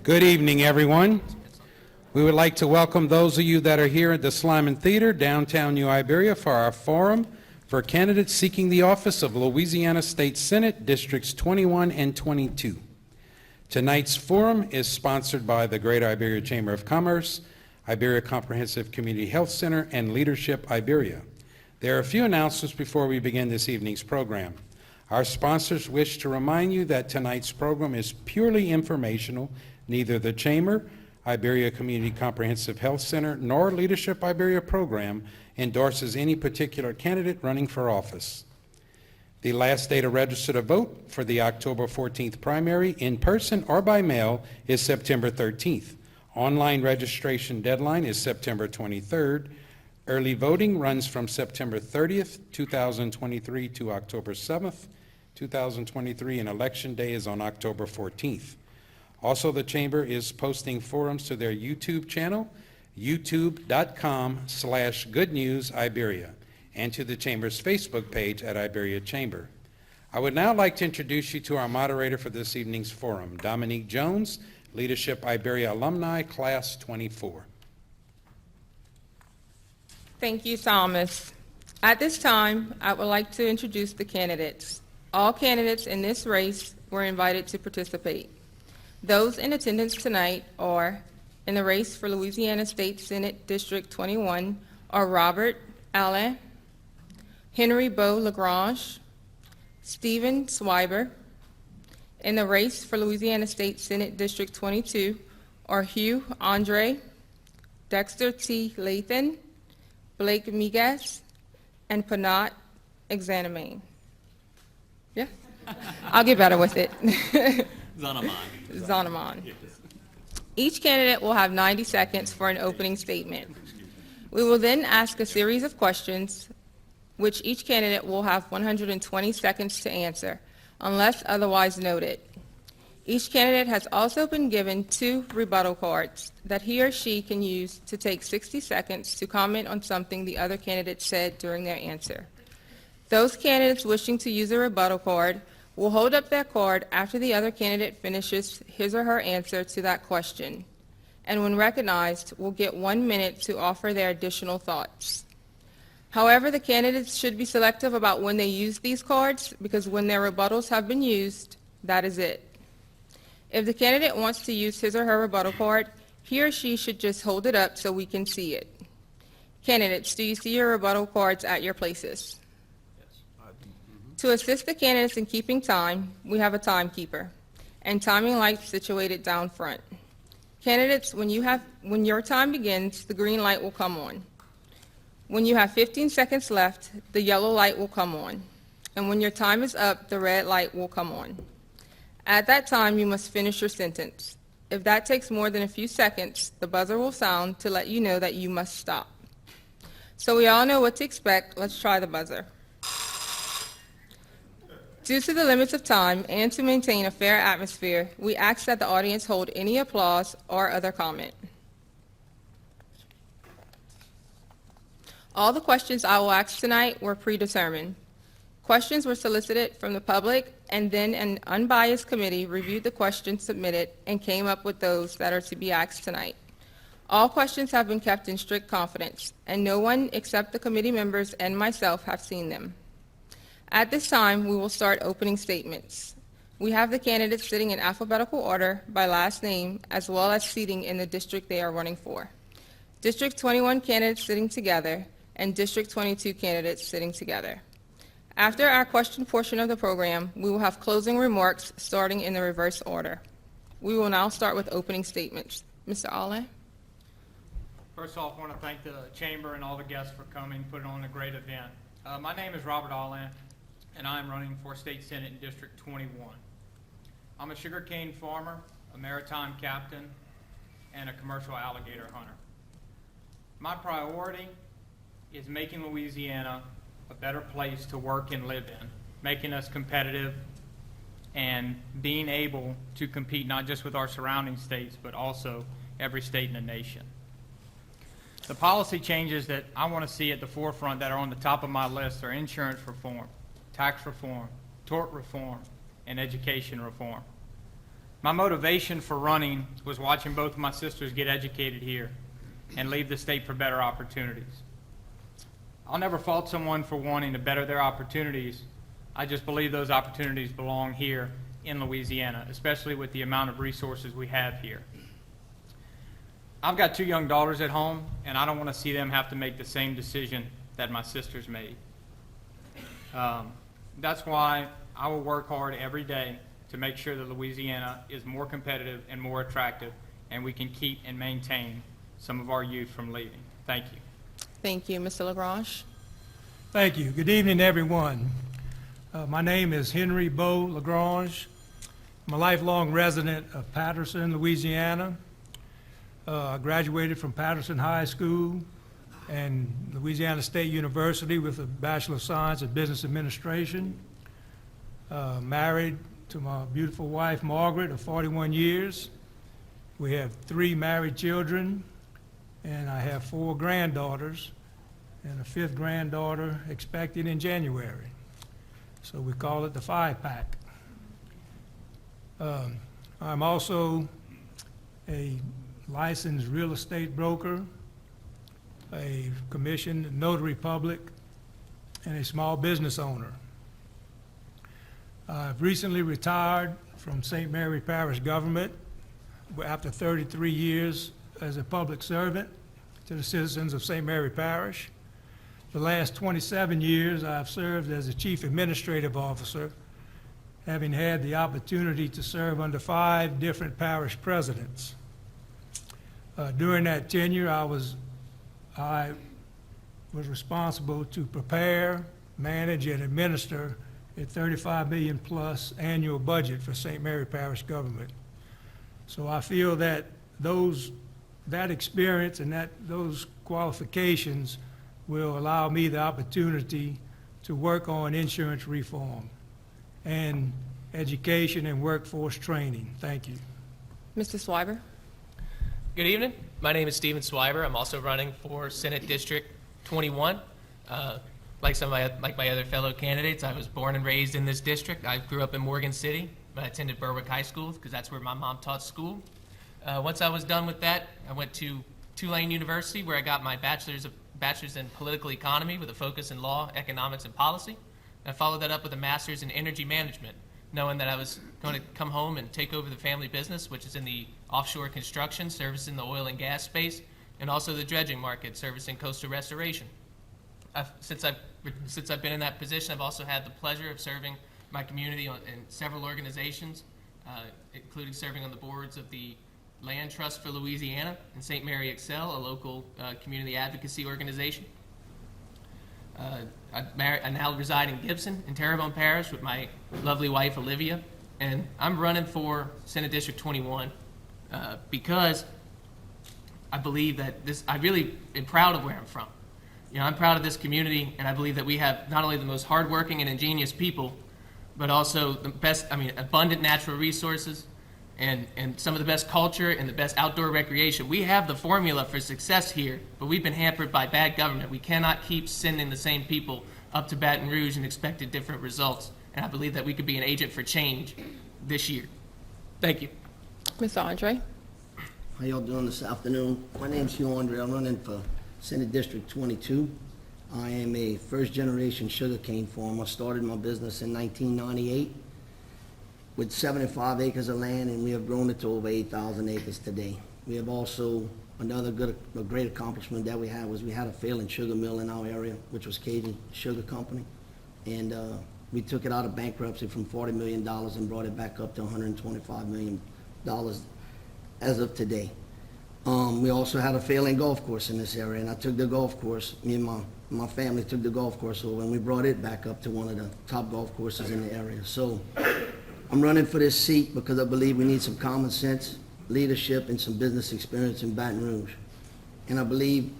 Good evening, everyone. We would like to welcome those of you that are here at the Slyman Theater, downtown New Iberia, for our forum for candidates seeking the office of Louisiana State Senate Districts 21 and 22. Tonight's forum is sponsored by the Greater Iberia Chamber of Commerce, Iberia Comprehensive Community Health Center, and Leadership Iberia. There are a few announcements before we begin this evening's program. Our sponsors wish to remind you that tonight's program is purely informational. Neither the Chamber, Iberia Community Comprehensive Health Center, nor Leadership Iberia program endorses any particular candidate running for office. The last day to register to vote for the October 14th primary, in person or by mail, is September 13th. Online registration deadline is September 23rd. Early voting runs from September 30th, 2023 to October 7th, 2023, and Election Day is on October 14th. Also, the Chamber is posting forums to their YouTube channel, youtube.com/goodnewsiberia, and to the Chamber's Facebook page at Iberia Chamber. I would now like to introduce you to our moderator for this evening's forum, Dominique Jones, Leadership Iberia Alumni, Class 24. Thank you, Thomas. At this time, I would like to introduce the candidates. All candidates in this race were invited to participate. Those in attendance tonight are, in the race for Louisiana State Senate District 21, are Robert Allen, Henry Beau Lagrange, Stephen Swiber. In the race for Louisiana State Senate District 22 are Hugh Andre, Dexter T. Lathan, Blake Migas, and Panat Exanimane. Yeah, I'll get better with it. Zanaman. Each candidate will have 90 seconds for an opening statement. We will then ask a series of questions, which each candidate will have 120 seconds to answer, unless otherwise noted. Each candidate has also been given 2 rebuttal cards that he or she can use to take 60 seconds to comment on something the other candidate said during their answer. Those candidates wishing to use a rebuttal card will hold up their card after the other candidate finishes his or her answer to that question, and when recognized, will get 1 minute to offer their additional thoughts. However, the candidates should be selective about when they use these cards, because when their rebuttals have been used, that is it. If the candidate wants to use his or her rebuttal card, he or she should just hold it up so we can see it. Candidates, do you see your rebuttal cards at your places? To assist the candidates in keeping time, we have a timekeeper and timing lights situated down front. Candidates, when your time begins, the green light will come on. When you have 15 seconds left, the yellow light will come on. And when your time is up, the red light will come on. At that time, you must finish your sentence. If that takes more than a few seconds, the buzzer will sound to let you know that you must stop. So we all know what to expect. Let's try the buzzer. Due to the limits of time and to maintain a fair atmosphere, we ask that the audience hold any applause or other comment. All the questions I will ask tonight were predetermined. Questions were solicited from the public, and then an unbiased committee reviewed the questions submitted and came up with those that are to be asked tonight. All questions have been kept in strict confidence, and no one except the committee members and myself have seen them. At this time, we will start opening statements. We have the candidates sitting in alphabetical order by last name, as well as seating in the district they are running for. District 21 candidates sitting together, and District 22 candidates sitting together. After our question portion of the program, we will have closing remarks starting in the reverse order. We will now start with opening statements. Mr. Allen? First off, I want to thank the Chamber and all the guests for coming, putting on a great event. My name is Robert Allen, and I am running for State Senate in District 21. I'm a sugarcane farmer, a maritime captain, and a commercial alligator hunter. My priority is making Louisiana a better place to work and live in, making us competitive and being able to compete not just with our surrounding states, but also every state in the nation. The policy changes that I want to see at the forefront that are on the top of my list are insurance reform, tax reform, tort reform, and education reform. My motivation for running was watching both of my sisters get educated here and leave the state for better opportunities. I'll never fault someone for wanting to better their opportunities. I just believe those opportunities belong here in Louisiana, especially with the amount of resources we have here. I've got 2 young daughters at home, and I don't want to see them have to make the same decision that my sisters made. That's why I will work hard every day to make sure that Louisiana is more competitive and more attractive, and we can keep and maintain some of our youth from leaving. Thank you. Thank you. Mr. LaGrange? Thank you. Good evening, everyone. My name is Henry Beau LaGrange. I'm a lifelong resident of Patterson, Louisiana. I graduated from Patterson High School and Louisiana State University with a Bachelor of Science in Business Administration. Married to my beautiful wife, Margaret, of 41 years. We have 3 married children, and I have 4 granddaughters, and a 5th granddaughter expected in January. So we call it the 5-pack. I'm also a licensed real estate broker, a commissioned notary public, and a small business owner. I've recently retired from St. Mary Parish government after 33 years as a public servant to the citizens of St. Mary Parish. The last 27 years, I've served as a chief administrative officer, having had the opportunity to serve under 5 different parish presidents. During that tenure, I was responsible to prepare, manage, and administer a $35 million plus annual budget for St. Mary Parish government. So I feel that that experience and those qualifications will allow me the opportunity to work on insurance reform and education and workforce training. Thank you. Mr. Swiber? Good evening. My name is Stephen Swiber. I'm also running for Senate District 21. Like my other fellow candidates, I was born and raised in this district. I grew up in Morgan City, but I attended Berwick High School because that's where my mom taught school. Once I was done with that, I went to Tulane University, where I got my bachelor's in political economy with a focus in law, economics, and policy. I followed that up with a master's in energy management, knowing that I was going to come home and take over the family business, which is in the offshore construction, servicing the oil and gas space, and also the dredging market, servicing coastal restoration. Since I've been in that position, I've also had the pleasure of serving my community in several organizations, including serving on the boards of the Land Trust for Louisiana and St. Mary Excel, a local community advocacy organization. I now reside in Gibson in Terrebonne Parish with my lovely wife Olivia, and I'm running for Senate District 21 because I believe that I really am proud of where I'm from. You know, I'm proud of this community, and I believe that we have not only the most hardworking and ingenious people, but also the best, abundant natural resources and some of the best culture and the best outdoor recreation. We have the formula for success here, but we've been hampered by bad government. We cannot keep sending the same people up to Baton Rouge and expecting different results, and I believe that we could be an agent for change this year. Thank you. Mr. Andre? How y'all doing this afternoon? My name's Hugh Andre. I'm running for Senate District 22. I am a first-generation sugarcane farmer. I started my business in 1998 with 75 acres of land, and we have grown it to over 8,000 acres today. We have also, a great accomplishment that we had was we had a failing sugar mill in our area, which was Cajun Sugar Company. And we took it out of bankruptcy from $40 million and brought it back up to $125 million as of today. We also had a failing golf course in this area, and I took the golf course, me and my family took the golf course over, and we brought it back up to one of the top golf courses in the area. So I'm running for this seat because I believe we need some common sense, leadership, and some business experience in Baton Rouge. And I believe,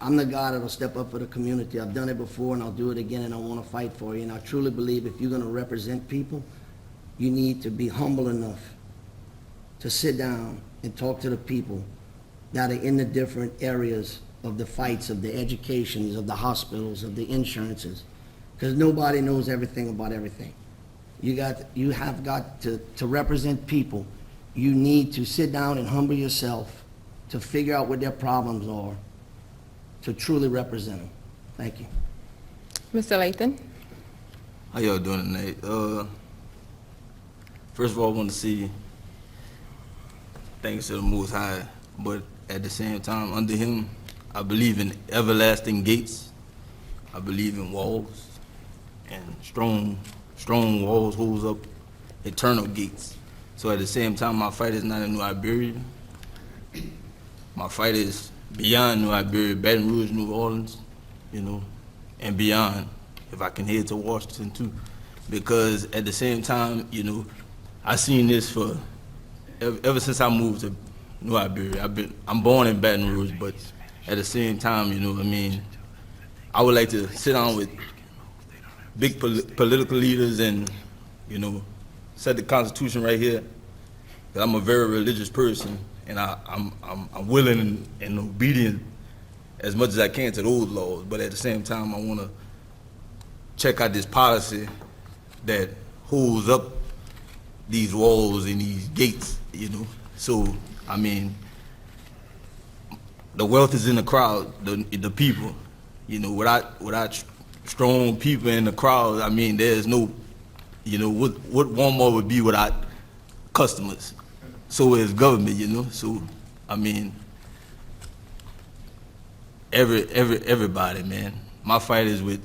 I'm the guy that'll step up for the community. I've done it before, and I'll do it again, and I want to fight for you. And I truly believe if you're going to represent people, you need to be humble enough to sit down and talk to the people that are in the different areas of the fights, of the educations, of the hospitals, of the insurances, because nobody knows everything about everything. You have got to represent people. You need to sit down and humble yourself to figure out what their problems are, to truly represent them. Thank you. Mr. Lathan? How y'all doing tonight? First of all, I want to say thanks to the Most High, but at the same time, under Him, I believe in everlasting gates. I believe in walls, and strong walls holds up eternal gates. So at the same time, my fight is not in New Iberia. My fight is beyond New Iberia, Baton Rouge, New Orleans, and beyond, if I can head to Washington too. Because at the same time, I seen this for, ever since I moved to New Iberia. I'm born in Baton Rouge, but at the same time, I would like to sit down with big political leaders and, set the Constitution right here. Because I'm a very religious person, and I'm willing and obedient as much as I can to those laws. But at the same time, I want to check out this policy that holds up these walls and these gates, So, the wealth is in the crowd, the people. Without strong people in the crowd, there's no, what Walmart would be without customers. So is government, So, everybody, man. My fight is with,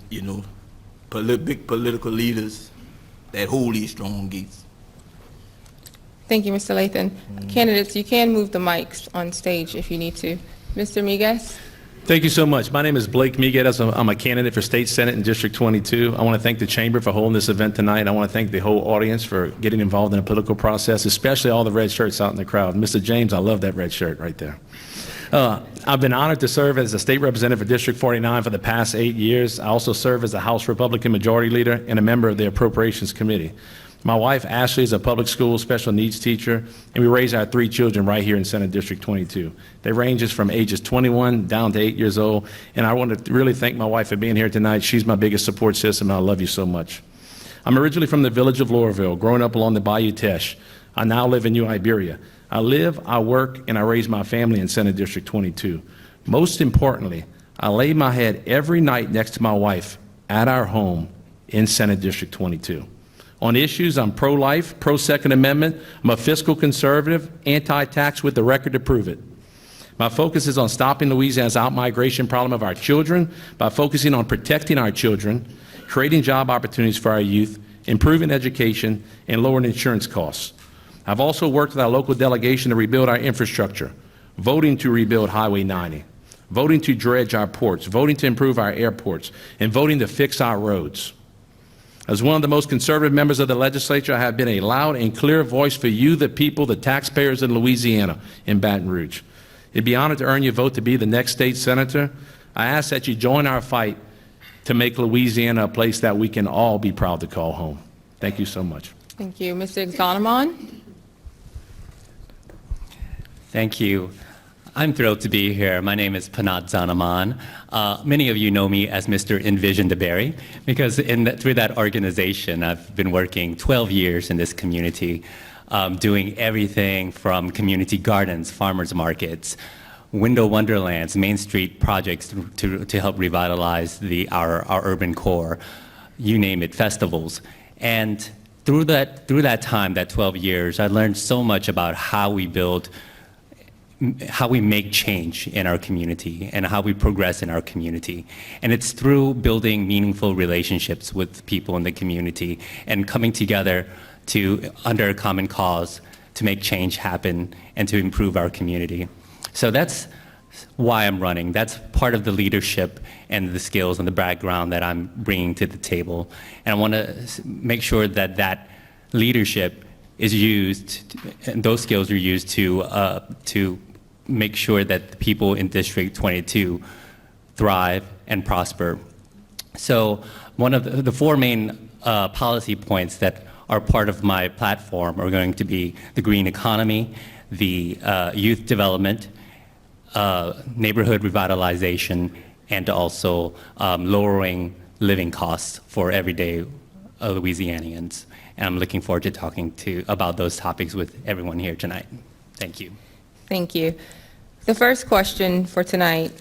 big political leaders that hold these strong gates. Thank you, Mr. Lathan. Candidates, you can move the mics on stage if you need to. Mr. Miguez? Thank you so much. My name is Blake Miguez. I'm a candidate for State Senate in District 22. I want to thank the Chamber for holding this event tonight. I want to thank the whole audience for getting involved in the political process, especially all the red shirts out in the crowd. Mr. James, I love that red shirt right there. I've been honored to serve as a state representative for District 49 for the past 8 years. I also serve as a House Republican Majority Leader and a member of the Appropriations Committee. My wife, Ashley, is a public school special needs teacher, and we raise our 3 children right here in Senate District 22. They ranges from ages 21 down to 8 years old, and I want to really thank my wife for being here tonight. She's my biggest support system, and I love you so much. I'm originally from the village of Laurelville, growing up along the Bayou Teche. I now live in New Iberia. I live, I work, and I raise my family in Senate District 22. Most importantly, I lay my head every night next to my wife at our home in Senate District 22. On issues, I'm pro-life, pro-Second Amendment. I'm a fiscal conservative, anti-tax with the record to prove it. My focus is on stopping Louisiana's out-migration problem of our children by focusing on protecting our children, creating job opportunities for our youth, improving education, and lowering insurance costs. I've also worked with our local delegation to rebuild our infrastructure, voting to rebuild Highway 90, voting to dredge our ports, voting to improve our airports, and voting to fix our roads. As one of the most conservative members of the legislature, I have been a loud and clear voice for you, the people, the taxpayers in Louisiana, in Baton Rouge. It'd be an honor to earn your vote to be the next state senator. I ask that you join our fight to make Louisiana a place that we can all be proud to call home. Thank you so much. Thank you. Mr. Exonomon? Thank you. I'm thrilled to be here. My name is Panat Zanaman. Many of you know me as Mr. Envision DeBerry because through that organization, I've been working 12 years in this community, doing everything from community gardens, farmers markets, window wonderlands, Main Street projects to help revitalize our urban core, you name it, festivals. And through that time, that 12 years, I learned so much about how we make change in our community and how we progress in our community. And it's through building meaningful relationships with people in the community and coming together under a common cause to make change happen and to improve our community. So that's why I'm running. That's part of the leadership and the skills and the background that I'm bringing to the table. And I want to make sure that that leadership is used, and those skills are used to make sure that the people in District 22 thrive and prosper. So one of the 4 main policy points that are part of my platform are going to be the green economy, the youth development, neighborhood revitalization, and also lowering living costs for everyday Louisianians. And I'm looking forward to talking about those topics with everyone here tonight. Thank you. Thank you. The first question for tonight,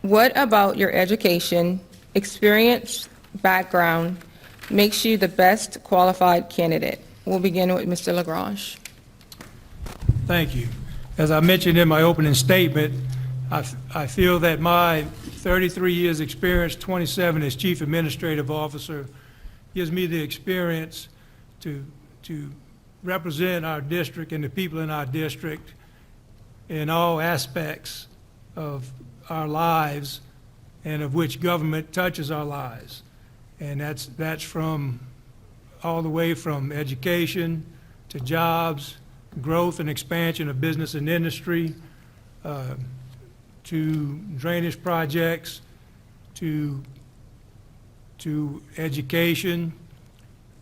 what about your education, experience, background makes you the best qualified candidate? We'll begin with Mr. LaGrange. Thank you. As I mentioned in my opening statement, I feel that my 33 years' experience, 27 as Chief Administrative Officer, gives me the experience to represent our district and the people in our district in all aspects of our lives and of which government touches our lives. And that's from all the way from education to jobs, growth and expansion of business and industry, to drainage projects, to education.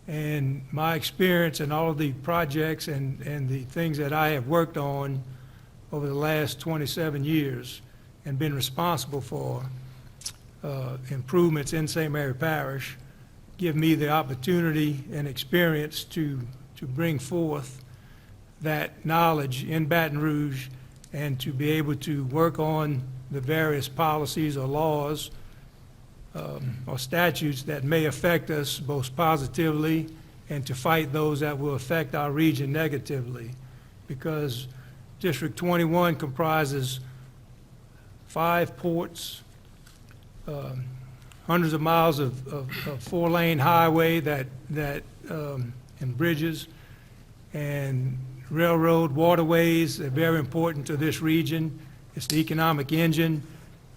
And my experience in all of the projects and the things that I have worked on over the last 27 years and been responsible for improvements in St. Mary Parish give me the opportunity and experience to bring forth that knowledge in Baton Rouge and to be able to work on the various policies or laws or statutes that may affect us both positively and to fight those that will affect our region negatively. Because District 21 comprises 5 ports, hundreds of miles of 4-lane highway and bridges, and railroad waterways are very important to this region. It's the economic engine,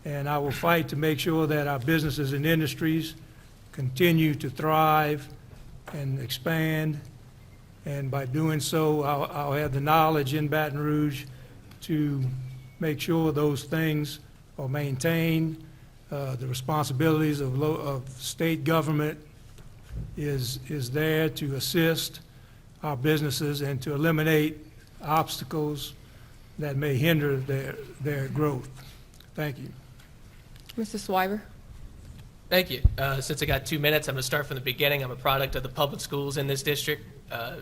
and I will fight to make sure that our businesses and industries continue to thrive and expand. And by doing so, I'll have the knowledge in Baton Rouge to make sure those things are maintained. The responsibilities of state government is there to assist our businesses and to eliminate obstacles that may hinder their growth. Thank you. Mr. Swiber. Thank you. Since I got 2 minutes, I'm going to start from the beginning. I'm a product of the public schools in this district.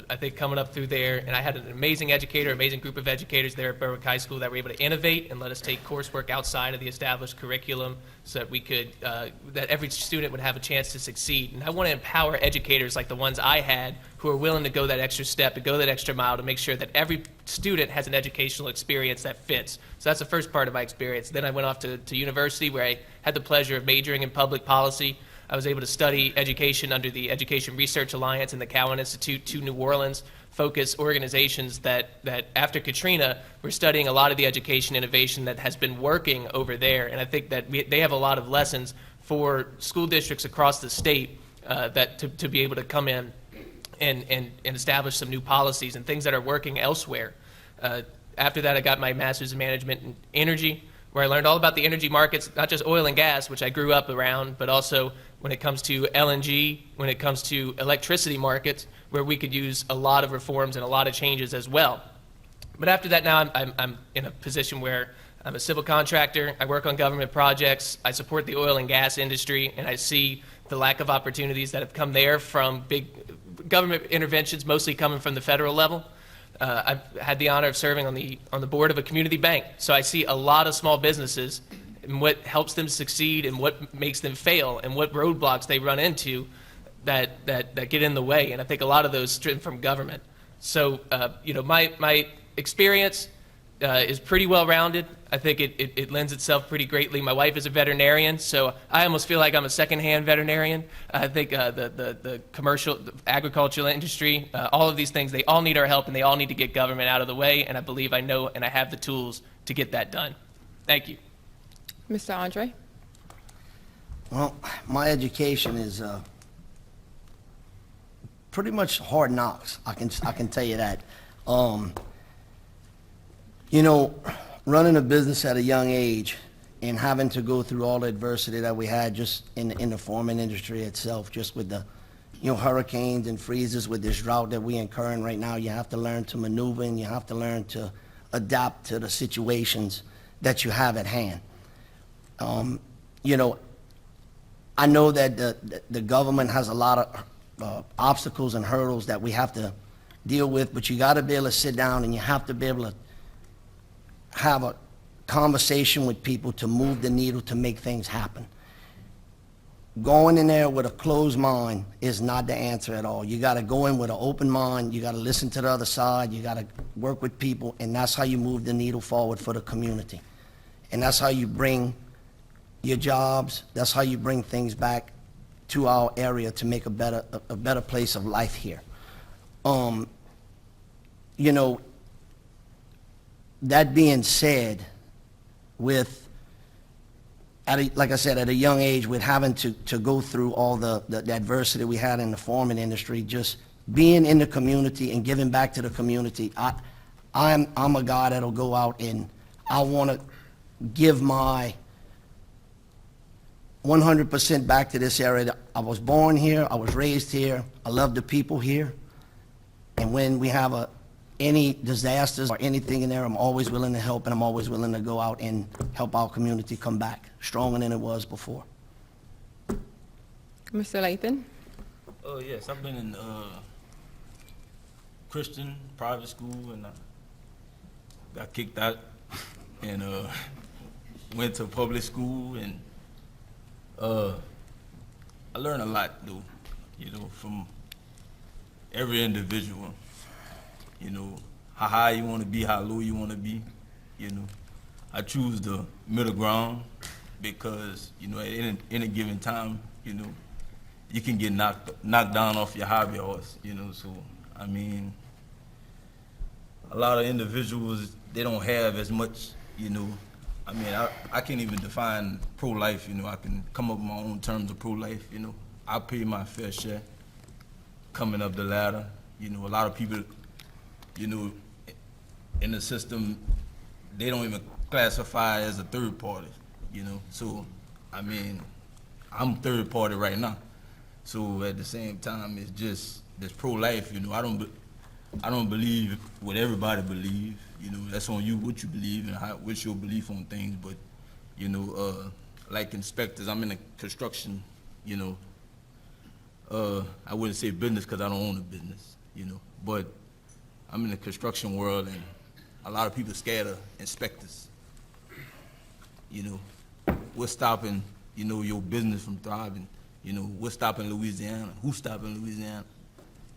I think coming up through there, and I had an amazing educator, amazing group of educators there at Berwick High School that were able to innovate and let us take coursework outside of the established curriculum so that we could, that every student would have a chance to succeed. And I want to empower educators like the ones I had who are willing to go that extra step and go that extra mile to make sure that every student has an educational experience that fits. So that's the first part of my experience. Then I went off to university where I had the pleasure of majoring in public policy. I was able to study education under the Education Research Alliance and the Cowan Institute, 2 New Orleans focused organizations that after Katrina were studying a lot of the education innovation that has been working over there. And I think that they have a lot of lessons for school districts across the state to be able to come in and establish some new policies and things that are working elsewhere. After that, I got my master's in management in energy, where I learned all about the energy markets, not just oil and gas, which I grew up around, but also when it comes to LNG, when it comes to electricity markets, where we could use a lot of reforms and a lot of changes as well. But after that, now I'm in a position where I'm a civil contractor, I work on government projects, I support the oil and gas industry, and I see the lack of opportunities that have come there from big government interventions, mostly coming from the federal level. I've had the honor of serving on the board of a community bank, so I see a lot of small businesses and what helps them succeed and what makes them fail and what roadblocks they run into that get in the way. And I think a lot of those stem from government. So my experience is pretty well rounded. I think it lends itself pretty greatly. My wife is a veterinarian, so I almost feel like I'm a secondhand veterinarian. I think the commercial, the agricultural industry, all of these things, they all need our help and they all need to get government out of the way. And I believe I know and I have the tools to get that done. Thank you. Mr. Andre. Well, my education is pretty much hard knocks. I can tell you that. Running a business at a young age and having to go through all the adversity that we had just in the farming industry itself, just with the hurricanes and freezes, with this drought that we're incurring right now, you have to learn to maneuver and you have to learn to adapt to the situations that you have at hand. I know that the government has a lot of obstacles and hurdles that we have to deal with, but you got to be able to sit down and you have to be able to have a conversation with people to move the needle to make things happen. Going in there with a closed mind is not the answer at all. You got to go in with an open mind. You got to listen to the other side. You got to work with people, and that's how you move the needle forward for the community. And that's how you bring your jobs. That's how you bring things back to our area to make a better place of life here. You know, that being said, with like I said, at a young age, with having to go through all the adversity we had in the farming industry, just being in the community and giving back to the community, I'm a guy that'll go out and I want to give my 100% back to this area. I was born here, I was raised here, I love the people here, and when we have any disasters or anything in there, I'm always willing to help, and I'm always willing to go out and help our community come back stronger than it was before. Mr. Lathan? Oh, yes, I've been in Christian private school, and I got kicked out, and went to public school, and I learned a lot, though, you know, from every individual. You know, how high you want to be, how low you want to be, you know. I choose the middle ground because, you know, at any given time, you know, you can get knocked down off your hobby horse, you know. So, I mean, a lot of individuals, they don't have as much, you know. I mean, I can't even define pro-life, you know. I can come up with my own terms of pro-life, you know. I pay my fair share coming up the ladder. You know, a lot of people, you know, in the system, they don't even classify as a third party, you know. So, I mean, I'm third party right now. So at the same time, it's just, this pro-life, you know, I don't believe what everybody believes, you know. That's on you what you believe and what's your belief on things. But, you know, like inspectors, I'm in the construction, you know. I wouldn't say business because I don't own a business, you know. But I'm in the construction world, and a lot of people scared of inspectors. You know, what's stopping, you know, your business from thriving? You know, what's stopping Louisiana? Who's stopping Louisiana?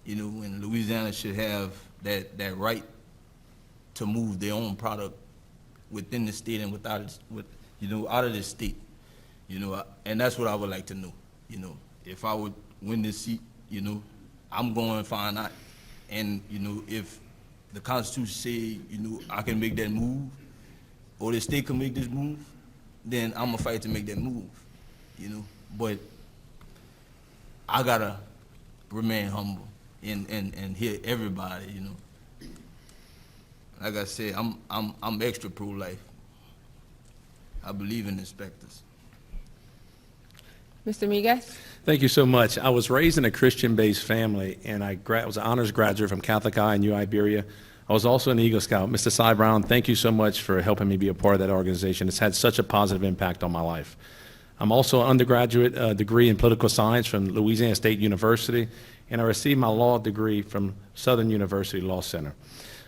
You know, and Louisiana should have that right to move their own product within the state and without it, you know, out of the state. You know, and that's what I would like to know. You know, if I would win this seat, you know, I'm going to find out. And, you know, if the Constitution say, you know, I can make that move, or the state can make this move, then I'm gonna fight to make that move, you know. But I gotta remain humble and hear everybody, you know. Like I said, I'm extra pro-life. I believe in inspectors. Mr. Miguez? Thank you so much. I was raised in a Christian-based family, and I was an honors graduate from Catholic High in Iberia. I was also an Eagle Scout. Mr. Cy Brown, thank you so much for helping me be a part of that organization. It's had such a positive impact on my life. I'm also an undergraduate degree in political science from Louisiana State University, and I received my law degree from Southern University Law Center.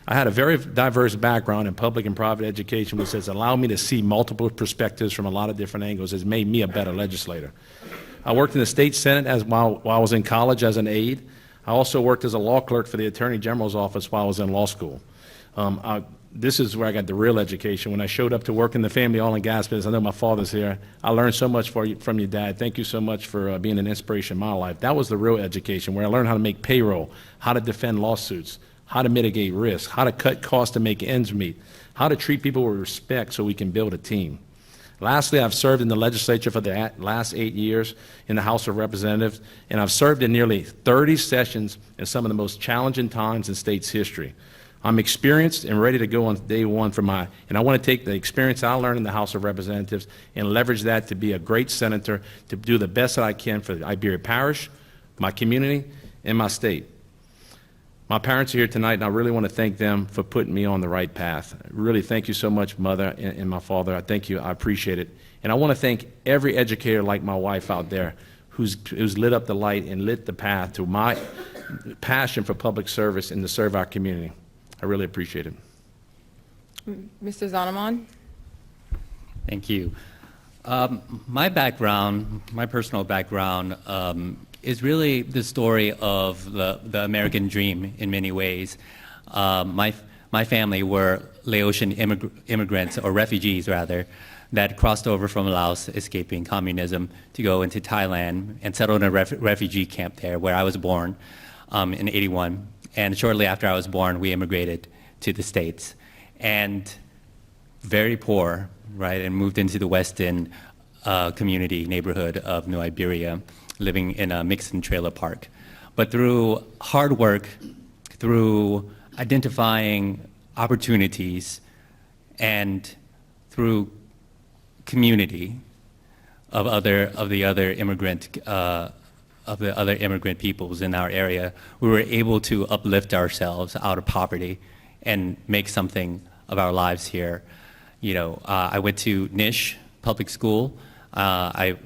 I had a very diverse background in public and private education, which has allowed me to see multiple perspectives from a lot of different angles. It's made me a better legislator. I worked in the state senate while I was in college as an aide. I also worked as a law clerk for the Attorney General's office while I was in law school. This is where I got the real education. When I showed up to work in the family oil and gas business, I know my father's here. I learned so much from your dad. Thank you so much for being an inspiration in my life. That was the real education, where I learned how to make payroll, how to defend lawsuits, how to mitigate risk, how to cut costs to make ends meet, how to treat people with respect so we can build a team. Lastly, I've served in the legislature for the last 8 years in the House of Representatives, and I've served in nearly 30 sessions in some of the most challenging times in state's history. I'm experienced and ready to go on day one and I want to take the experience I learned in the House of Representatives and leverage that to be a great senator, to do the best that I can for the Iberia Parish, my community, and my state. My parents are here tonight, and I really want to thank them for putting me on the right path. Really, thank you so much, Mother and my father. I thank you. I appreciate it. And I want to thank every educator like my wife out there who's lit up the light and lit the path to my passion for public service and to serve our community. I really appreciate it. Mr. Zoneman? Thank you. My background, my personal background, is really the story of the American dream in many ways. My family were Laotian immigrants, or refugees rather, that crossed over from Laos, escaping communism, to go into Thailand and settled in a refugee camp there, where I was born in '81. And shortly after I was born, we immigrated to the States. And very poor, right, and moved into the Weston community neighborhood of New Iberia, living in a mixed trailer park. But through hard work, through identifying opportunities, and through community of the other immigrant peoples in our area, we were able to uplift ourselves out of poverty and make something of our lives here. You know, I went to Nish Public School. I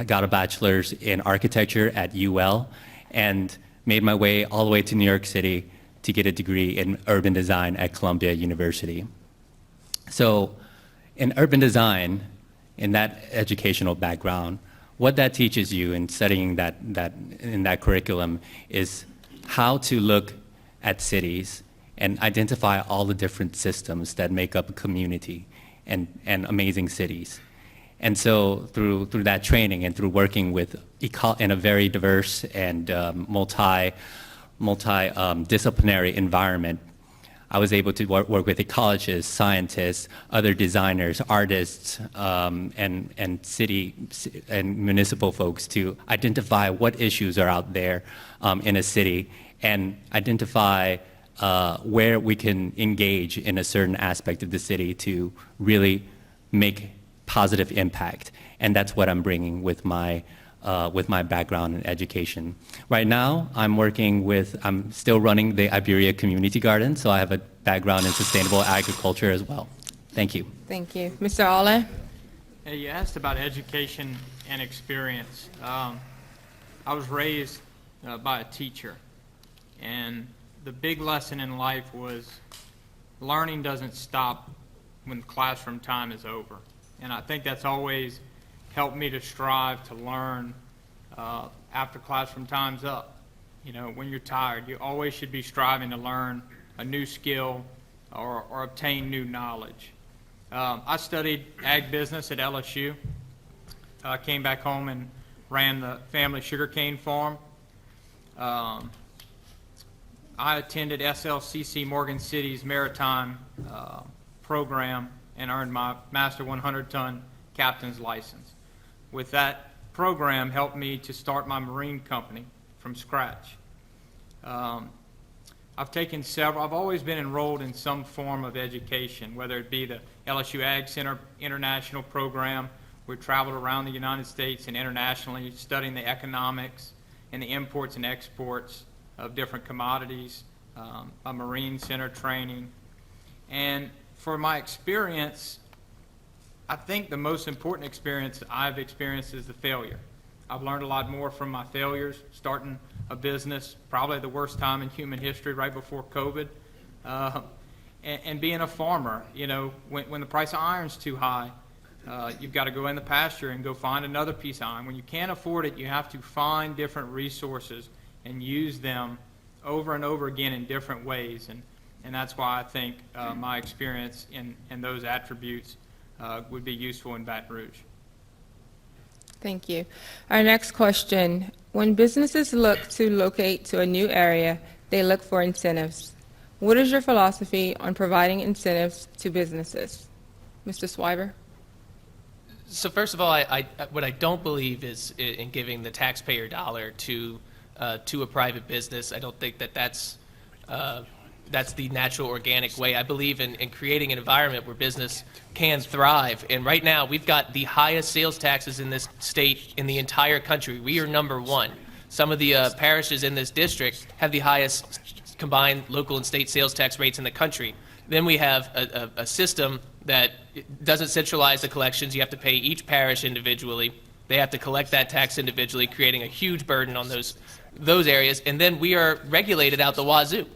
got a bachelor's in architecture at UL and made my way all the way to New York City to get a degree in urban design at Columbia University. So in urban design, in that educational background, what that teaches you in studying in that curriculum is how to look at cities and identify all the different systems that make up a community and amazing cities. And so through that training and through working with in a very diverse and multi-disciplinary environment, I was able to work with ecologists, scientists, other designers, artists, and city and municipal folks to identify what issues are out there in a city and identify where we can engage in a certain aspect of the city to really make positive impact. And that's what I'm bringing with my background in education. Right now, I'm still running the Iberia Community Garden, so I have a background in sustainable agriculture as well. Thank you. Thank you. Mr. Allen? Hey, you asked about education and experience. I was raised by a teacher, and the big lesson in life was learning doesn't stop when classroom time is over. And I think that's always helped me to strive to learn after classroom time's up. You know, when you're tired, you always should be striving to learn a new skill or obtain new knowledge. I studied ag business at LSU. Came back home and ran the family sugarcane farm. I attended SLCC Morgan City's maritime program and earned my Master 100-ton captain's license. With that program helped me to start my marine company from scratch. I've always been enrolled in some form of education, whether it be the LSU Ag Center International Program. We traveled around the United States and internationally studying the economics and the imports and exports of different commodities, a Marine Center training. And for my experience, I think the most important experience I've experienced is the failure. I've learned a lot more from my failures, starting a business, probably the worst time in human history, right before COVID, and being a farmer. You know, when the price of iron's too high, you've got to go in the pasture and go find another piece of iron. When you can't afford it, you have to find different resources and use them over and over again in different ways. And that's why I think my experience in those attributes would be useful in Baton Rouge. Thank you. Our next question. When businesses look to locate to a new area, they look for incentives. What is your philosophy on providing incentives to businesses? Mr. Swiber? So first of all, what I don't believe is in giving the taxpayer dollar to a private business. I don't think that's the natural, organic way. I believe in creating an environment where business can thrive. And right now, we've got the highest sales taxes in this state in the entire country. We are number one. Some of the parishes in this district have the highest combined local and state sales tax rates in the country. Then we have a system that doesn't centralize the collections. You have to pay each parish individually. They have to collect that tax individually, creating a huge burden on those areas. And then we are regulated out the wazoo.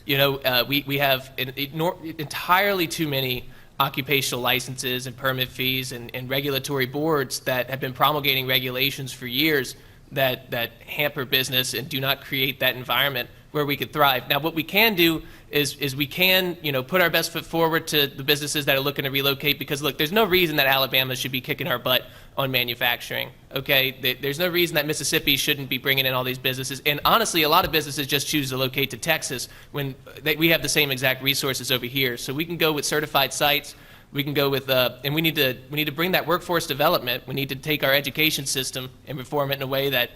You know, we have entirely too many occupational licenses and permit fees and regulatory boards that have been promulgating regulations for years that hamper business and do not create that environment where we could thrive. Now, what we can do is we can, you know, put our best foot forward to the businesses that are looking to relocate, because look, there's no reason that Alabama should be kicking our butt on manufacturing, okay? There's no reason that Mississippi shouldn't be bringing in all these businesses. And honestly, a lot of businesses just choose to locate to Texas when we have the same exact resources over here. So we can go with certified sites. We can go with, and we need to bring that workforce development. We need to take our education system and reform it in a way that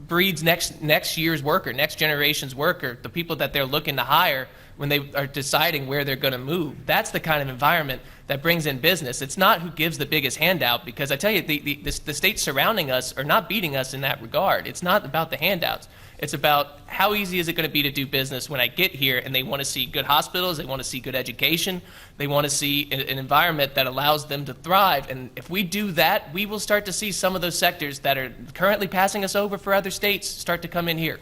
breeds next year's worker, next generation's worker, the people that they're looking to hire when they are deciding where they're going to move. That's the kind of environment that brings in business. It's not who gives the biggest handout, because I tell you, the states surrounding us are not beating us in that regard. It's not about the handouts. It's about how easy is it going to be to do business when I get here, and they want to see good hospitals, they want to see good education, they want to see an environment that allows them to thrive. And if we do that, we will start to see some of those sectors that are currently passing us over for other states start to come in here.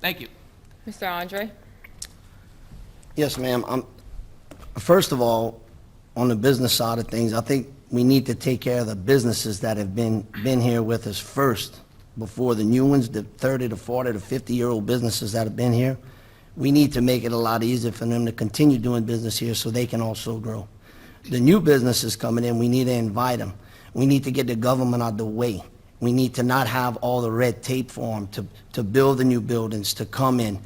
Thank you. Mr. Andre? Yes, ma'am. First of all, on the business side of things, I think we need to take care of the businesses that have been here with us first, before the new ones, the 30 to 40 to 50-year-old businesses that have been here. We need to make it a lot easier for them to continue doing business here so they can also grow. The new businesses coming in, we need to invite them. We need to get the government out of the way. We need to not have all the red tape for them to build the new buildings, to come in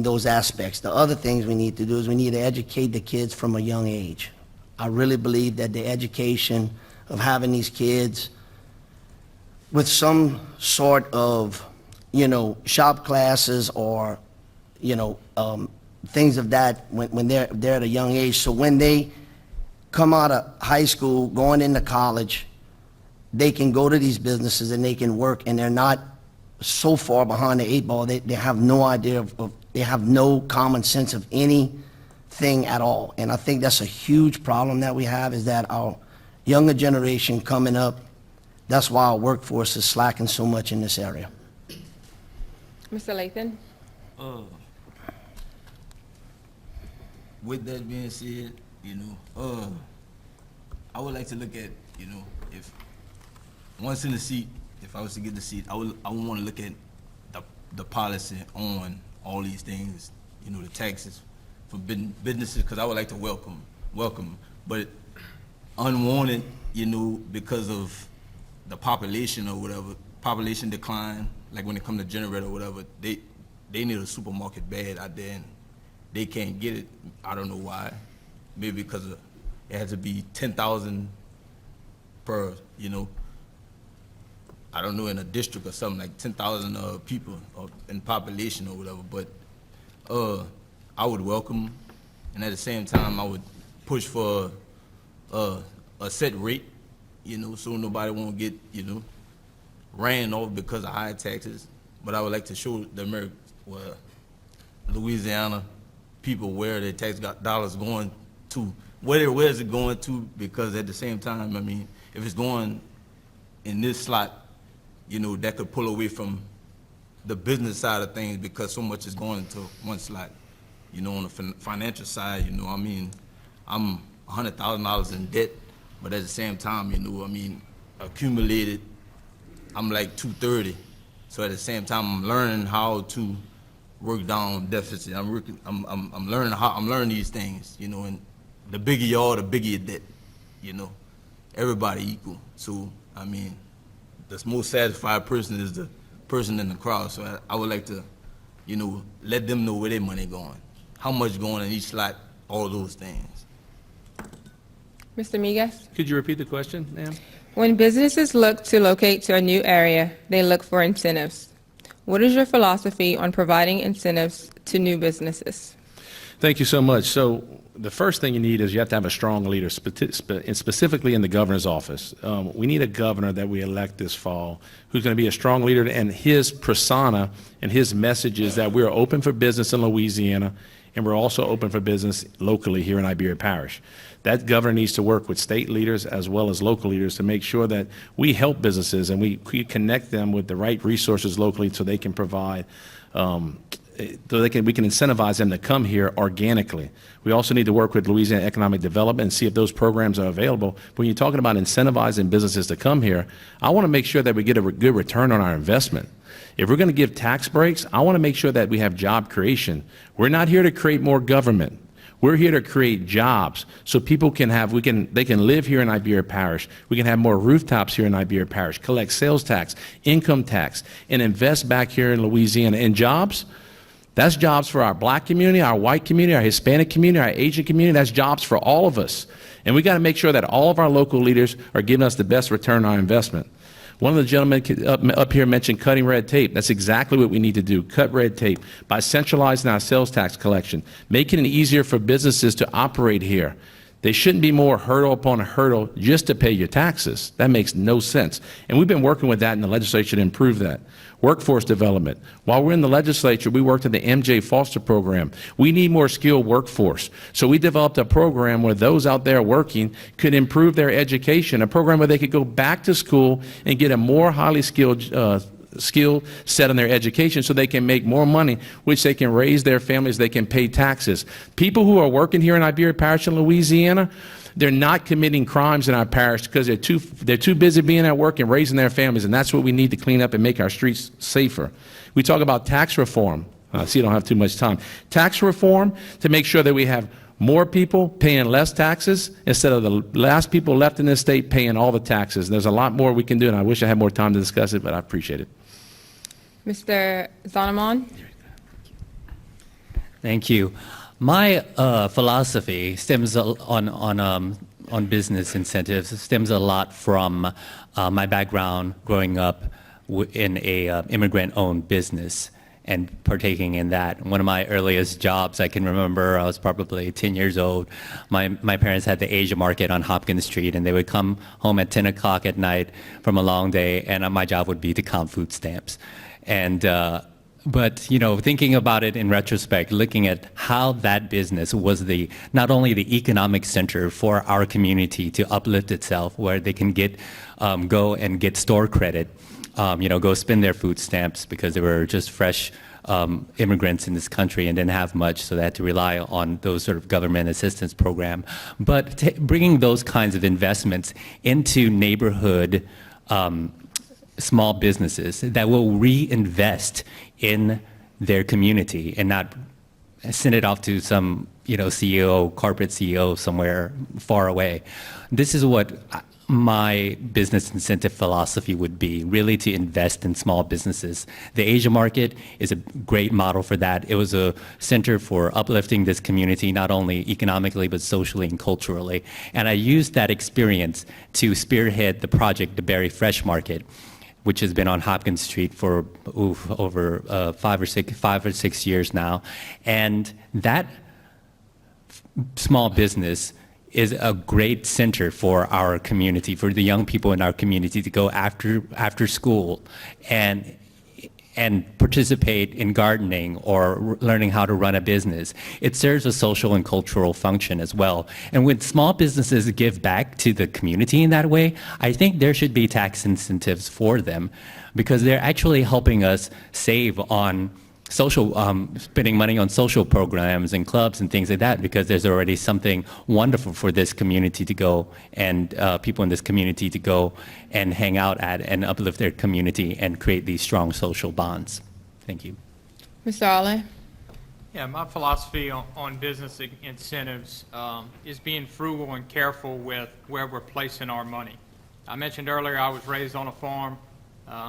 those aspects. The other things we need to do is we need to educate the kids from a young age. I really believe that the education of having these kids with some sort of, you know, shop classes or, you know, things of that when they're at a young age. So when they come out of high school, going into college, they can go to these businesses and they can work, and they're not so far behind the eight ball. They have no idea they have no common sense of anything at all. And I think that's a huge problem that we have, is that our younger generation coming up, that's why our workforce is slacking so much in this area. Mr. Lathan? With that being said, you know, I would like to look at, you know, if once in the seat, if I was to get the seat, I would want to look at the policy on all these things, you know, the taxes for businesses, because I would like to welcome, but unwanted, you know, because of the population or whatever, population decline, like when it comes to generator or whatever, they need a supermarket bad out there and they can't get it. I don't know why. Maybe because it has to be 10,000 per, you know, I don't know, in a district or something, like 10,000 people in population or whatever. But I would welcome, and at the same time, I would push for a set rate, you know, so nobody won't get, you know, ran off because of high taxes. But I would like to show the Americans, well, Louisiana people, where their tax dollars going to, where is it going to, because at the same time, I mean, if it's going in this slot, you know, that could pull away from the business side of things, because so much is going into one slot. You know, on the financial side, you know, I mean, I'm $100,000 in debt, but at the same time, you know, I mean, accumulated, I'm like 230. So at the same time, I'm learning how to work down deficit. I'm learning these things, you know, and the bigger you are, the bigger your debt, you know. Everybody equal. So, I mean, the most satisfied person is the person in the crowd. So I would like to, you know, let them know where their money going, how much going in each slot, all those things. Mr. Miguez? Could you repeat the question, ma'am? When businesses look to locate to a new area, they look for incentives. What is your philosophy on providing incentives to new businesses? Thank you so much. So the first thing you need is you have to have a strong leader, and specifically in the governor's office. We need a governor that we elect this fall who's going to be a strong leader, and his persona and his message is that we're open for business in Louisiana, and we're also open for business locally here in Iberia Parish. That governor needs to work with state leaders as well as local leaders to make sure that we help businesses and we connect them with the right resources locally so they can provide we can incentivize them to come here organically. We also need to work with Louisiana Economic Development and see if those programs are available. When you're talking about incentivizing businesses to come here, I want to make sure that we get a good return on our investment. If we're going to give tax breaks, I want to make sure that we have job creation. We're not here to create more government. We're here to create jobs so people can they can live here in Iberia Parish. We can have more rooftops here in Iberia Parish, collect sales tax, income tax, and invest back here in Louisiana. And jobs, that's jobs for our black community, our white community, our Hispanic community, our Asian community. That's jobs for all of us. And we got to make sure that all of our local leaders are giving us the best return on our investment. One of the gentlemen up here mentioned cutting red tape. That's exactly what we need to do, cut red tape by centralizing our sales tax collection, making it easier for businesses to operate here. They shouldn't be more hurdle upon a hurdle just to pay your taxes. That makes no sense. And we've been working with that in the legislature to improve that. Workforce development. While we're in the legislature, we worked in the MJ Foster program. We need more skilled workforce. So we developed a program where those out there working could improve their education, a program where they could go back to school and get a more highly skilled skill set in their education so they can make more money, which they can raise their families, they can pay taxes. People who are working here in Iberia Parish in Louisiana, they're not committing crimes in our parish because they're too busy being at work and raising their families, and that's what we need to clean up and make our streets safer. We talk about tax reform. I see I don't have too much time. Tax reform to make sure that we have more people paying less taxes instead of the last people left in this state paying all the taxes. There's a lot more we can do, and I wish I had more time to discuss it, but I appreciate it. Mr. Zanamon? Thank you. My philosophy stems on business incentives, stems a lot from my background growing up in a immigrant-owned business and partaking in that. One of my earliest jobs I can remember, I was probably 10 years old. My parents had the Asia market on Hopkins Street, and they would come home at 10 o'clock at night from a long day, and my job would be to count food stamps. And but you know, thinking about it in retrospect, looking at how that business was not only the economic center for our community to uplift itself, where they can go and get store credit, go spend their food stamps because they were just fresh immigrants in this country and didn't have much, so they had to rely on those sort of government assistance program. But bringing those kinds of investments into neighborhood small businesses that will reinvest in their community and not send it off to some CEO, corporate CEO somewhere far away. This is what my business incentive philosophy would be, really to invest in small businesses. The Asia market is a great model for that. It was a center for uplifting this community, not only economically, but socially and culturally. And I used that experience to spearhead the project, the Berry Fresh Market, which has been on Hopkins Street for over 5 or 6 years now. And that small business is a great center for our community, for the young people in our community to go after school and participate in gardening or learning how to run a business. It serves a social and cultural function as well. And when small businesses give back to the community in that way, I think there should be tax incentives for them because they're actually helping us save on social, spending money on social programs and clubs and things like that, because there's already something wonderful for this community to go and people in this community to go and hang out at and uplift their community and create these strong social bonds. Thank you. Mr. Allen? Yeah, my philosophy on business incentives is being frugal and careful with where we're placing our money. I mentioned earlier I was raised on a farm.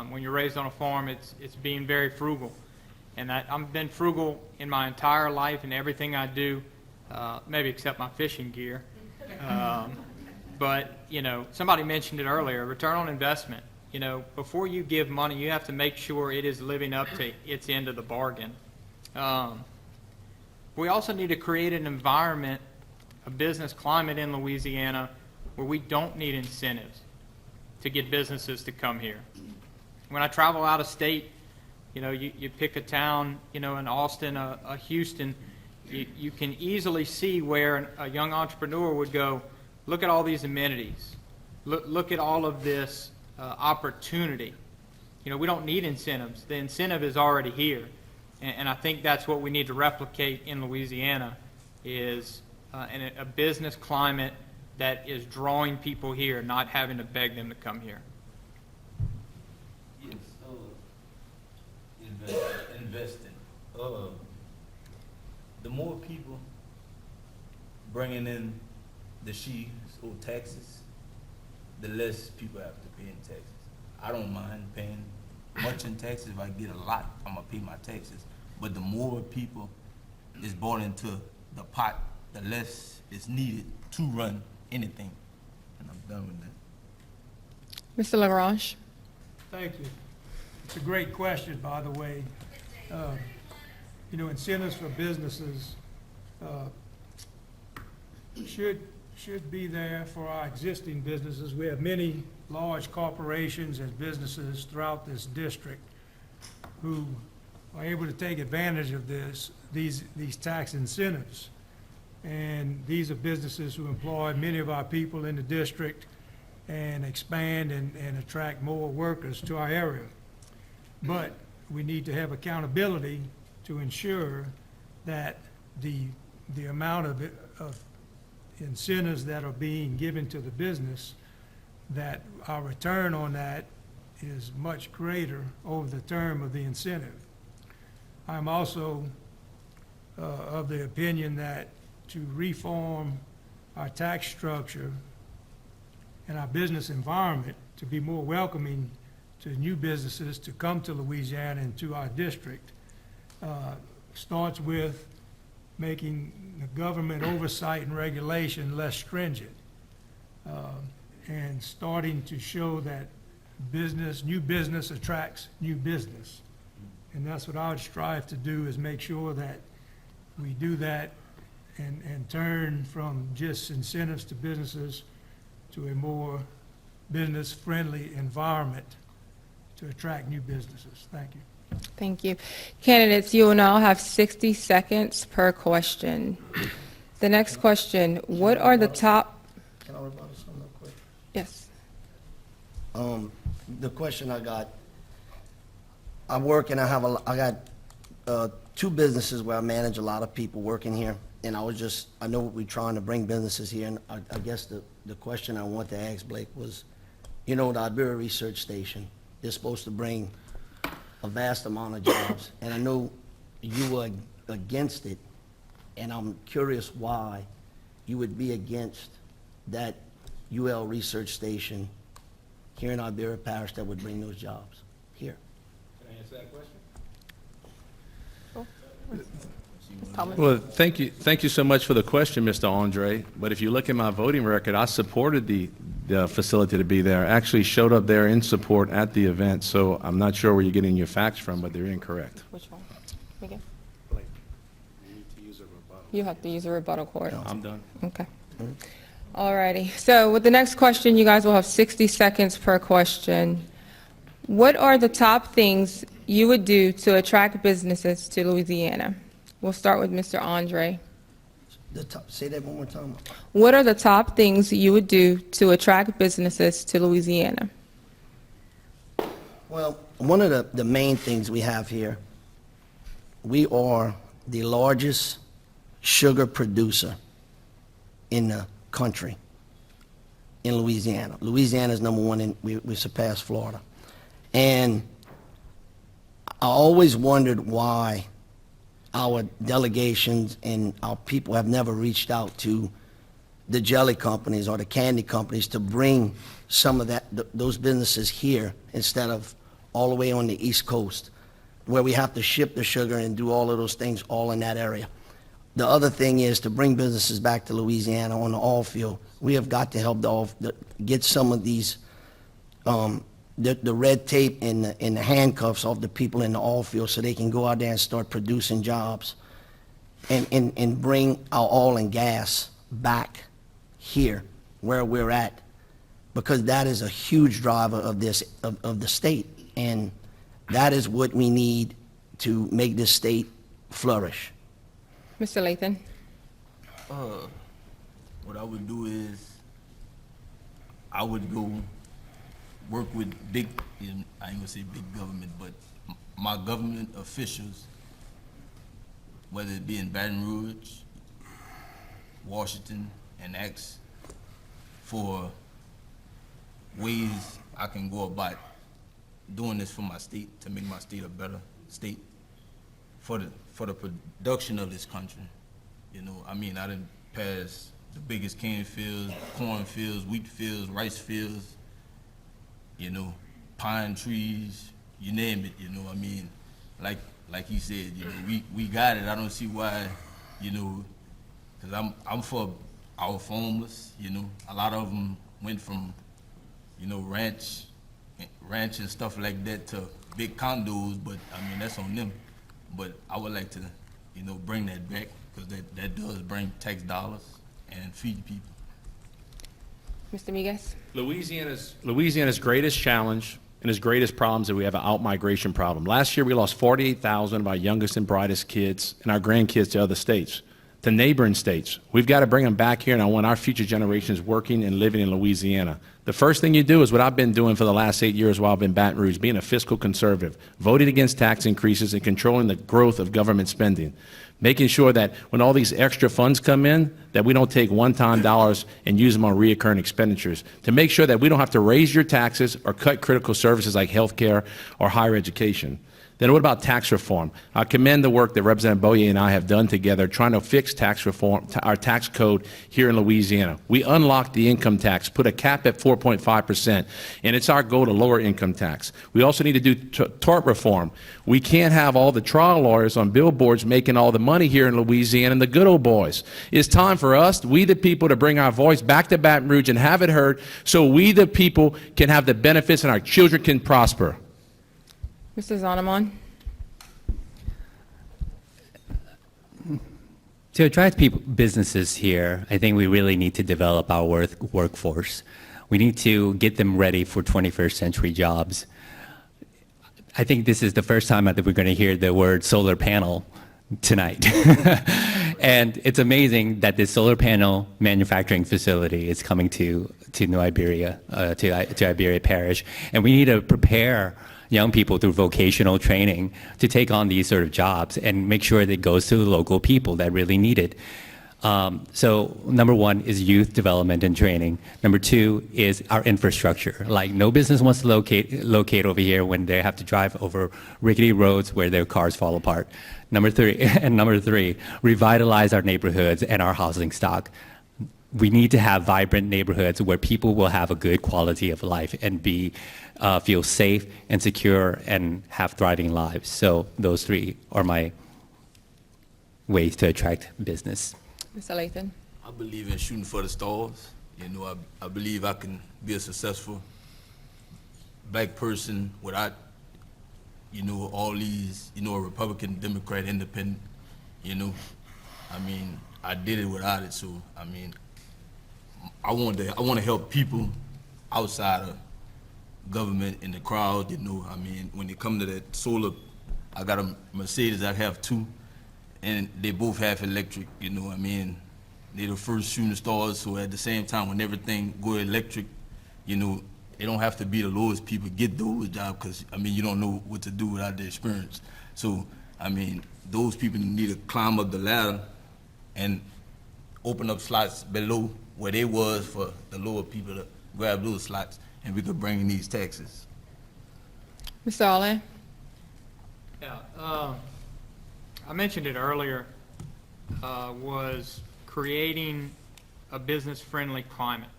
When you're raised on a farm, it's being very frugal. And I've been frugal in my entire life in everything I do, maybe except my fishing gear. But, somebody mentioned it earlier, return on investment. Before you give money, you have to make sure it is living up to its end of the bargain. We also need to create an environment, a business climate in Louisiana where we don't need incentives to get businesses to come here. When I travel out of state, you pick a town, in Austin, Houston, you can easily see where a young entrepreneur would go, look at all these amenities, look at all of this opportunity. You know, we don't need incentives. The incentive is already here. And I think that's what we need to replicate in Louisiana is a business climate that is drawing people here, not having to beg them to come here. Yes, investing. The more people bringing in the sheaves or taxes, the less people have to pay in taxes. I don't mind paying much in taxes. If I get a lot, I'm gonna pay my taxes. But the more people is brought into the pot, the less is needed to run anything. And I'm done with that. Mr. Lagrange? Thank you. It's a great question, by the way. You know, incentives for businesses should be there for our existing businesses. We have many large corporations and businesses throughout this district who are able to take advantage of these tax incentives. And these are businesses who employ many of our people in the district and expand and attract more workers to our area. But we need to have accountability to ensure that the amount of incentives that are being given to the business, that our return on that is much greater over the term of the incentive. I'm also of the opinion that to reform our tax structure and our business environment to be more welcoming to new businesses to come to Louisiana and to our district starts with making the government oversight and regulation less stringent and starting to show that new business attracts new business. And that's what I would strive to do, is make sure that we do that and turn from just incentives to businesses to a more business-friendly environment to attract new businesses. Thank you. Thank you. Candidates, you will now have 60 seconds per question. The next question, what are the top, Can I rebuttal something real quick? yes, The question I got, I work and I got two businesses where I manage a lot of people working here. And I know we're trying to bring businesses here, and I guess the question I want to ask Blake was, you know, the Iberia Research Station is supposed to bring a vast amount of jobs, and I know you were against it, and I'm curious why you would be against that UL Research Station here in Iberia Parish that would bring those jobs here. Can I answer that question? Thomas? Well, thank you so much for the question, Mr. Andre. But if you look at my voting record, I supported the facility to be there. I actually showed up there in support at the event, so I'm not sure where you're getting your facts from, but they're incorrect. Which one? Again? You have to use a rebuttal cord. I'm done. Okay. All righty. So with the next question, you guys will have 60 seconds per question. What are the top things you would do to attract businesses to Louisiana? We'll start with Mr. Andre. Say that one more time. What are the top things you would do to attract businesses to Louisiana? Well, one of the main things we have here, we are the largest sugar producer in the country, in Louisiana. Louisiana is number one, and we surpass Florida. And I always wondered why our delegations and our people have never reached out to the jelly companies or the candy companies to bring some of those businesses here instead of all the way on the East Coast, where we have to ship the sugar and do all of those things all in that area. The other thing is to bring businesses back to Louisiana on the oil field. We have got to help get some of these, the red tape and the handcuffs off the people in the oil field so they can go out there and start producing jobs and bring our oil and gas back here where we're at, because that is a huge driver of the state, and that is what we need to make this state flourish. Mr. Lathan? What I would do is, I would go work with big, I ain't gonna say big government, but my government officials, whether it be in Baton Rouge, Washington, and ask for ways I can go about doing this for my state, to make my state a better state for the production of this country. You know, I mean, I done passed the biggest cane fields, corn fields, wheat fields, rice fields, you know, pine trees, you name it, you know, I mean, like he said, you know, we got it. I don't see why, you know, because I'm for our farmers, you know. A lot of them went from, you know, ranch and stuff like that to big condos, but I mean, that's on them. But I would like to, you know, bring that back, because that does bring tax dollars and feed people. Mr. Miguez? Louisiana's greatest challenge and its greatest problems is that we have an out-migration problem. Last year, we lost 48,000 of our youngest and brightest kids and our grandkids to other states, to neighboring states. We've got to bring them back here, and I want our future generations working and living in Louisiana. The first thing you do is what I've been doing for the last 8 years while I've been in Baton Rouge, being a fiscal conservative, voting against tax increases and controlling the growth of government spending, making sure that when all these extra funds come in, that we don't take one-time dollars and use them on reoccurring expenditures, to make sure that we don't have to raise your taxes or cut critical services like health care or higher education. Then what about tax reform? I commend the work that Representative Boyer and I have done together trying to fix tax reform, our tax code here in Louisiana. We unlocked the income tax, put a cap at 4.5%, and it's our goal to lower income tax. We also need to do tort reform. We can't have all the trial lawyers on billboards making all the money here in Louisiana and the good old boys. It's time for us, we the people, to bring our voice back to Baton Rouge and have it heard, so we the people can have the benefits and our children can prosper. Mr. Zonneman? To attract businesses here, I think we really need to develop our workforce. We need to get them ready for 21st century jobs. I think this is the first time that we're going to hear the word solar panel tonight. And it's amazing that this solar panel manufacturing facility is coming to New Iberia, to Iberia Parish. And we need to prepare young people through vocational training to take on these sort of jobs and make sure that it goes to the local people that really need it. So number one is youth development and training. Number two is our infrastructure. Like, no business wants to locate over here when they have to drive over rickety roads where their cars fall apart. Number three, revitalize our neighborhoods and our housing stock. We need to have vibrant neighborhoods where people will have a good quality of life and feel safe and secure and have thriving lives. So those three are my ways to attract business. Mr. Lathan? I believe in shooting for the stars. You know, I believe I can be a successful black person without, you know, all these, you know, a Republican, Democrat, Independent, you know. I mean, I did it without it, so, I mean, I want to help people outside of government in the crowd, you know. I mean, when it comes to that solar, I got a Mercedes, I have two, and they both have electric, you know. I mean, they're the first shooting stars, so at the same time, when everything go electric, you know, it don't have to be the lowest people get those jobs, because, I mean, you don't know what to do without the experience. So, I mean, those people need to climb up the ladder and open up slots below where they was for the lower people to grab those slots, and we could bring in these taxes. Mr. Allen? Yeah, I mentioned it earlier, was creating a business-friendly climate.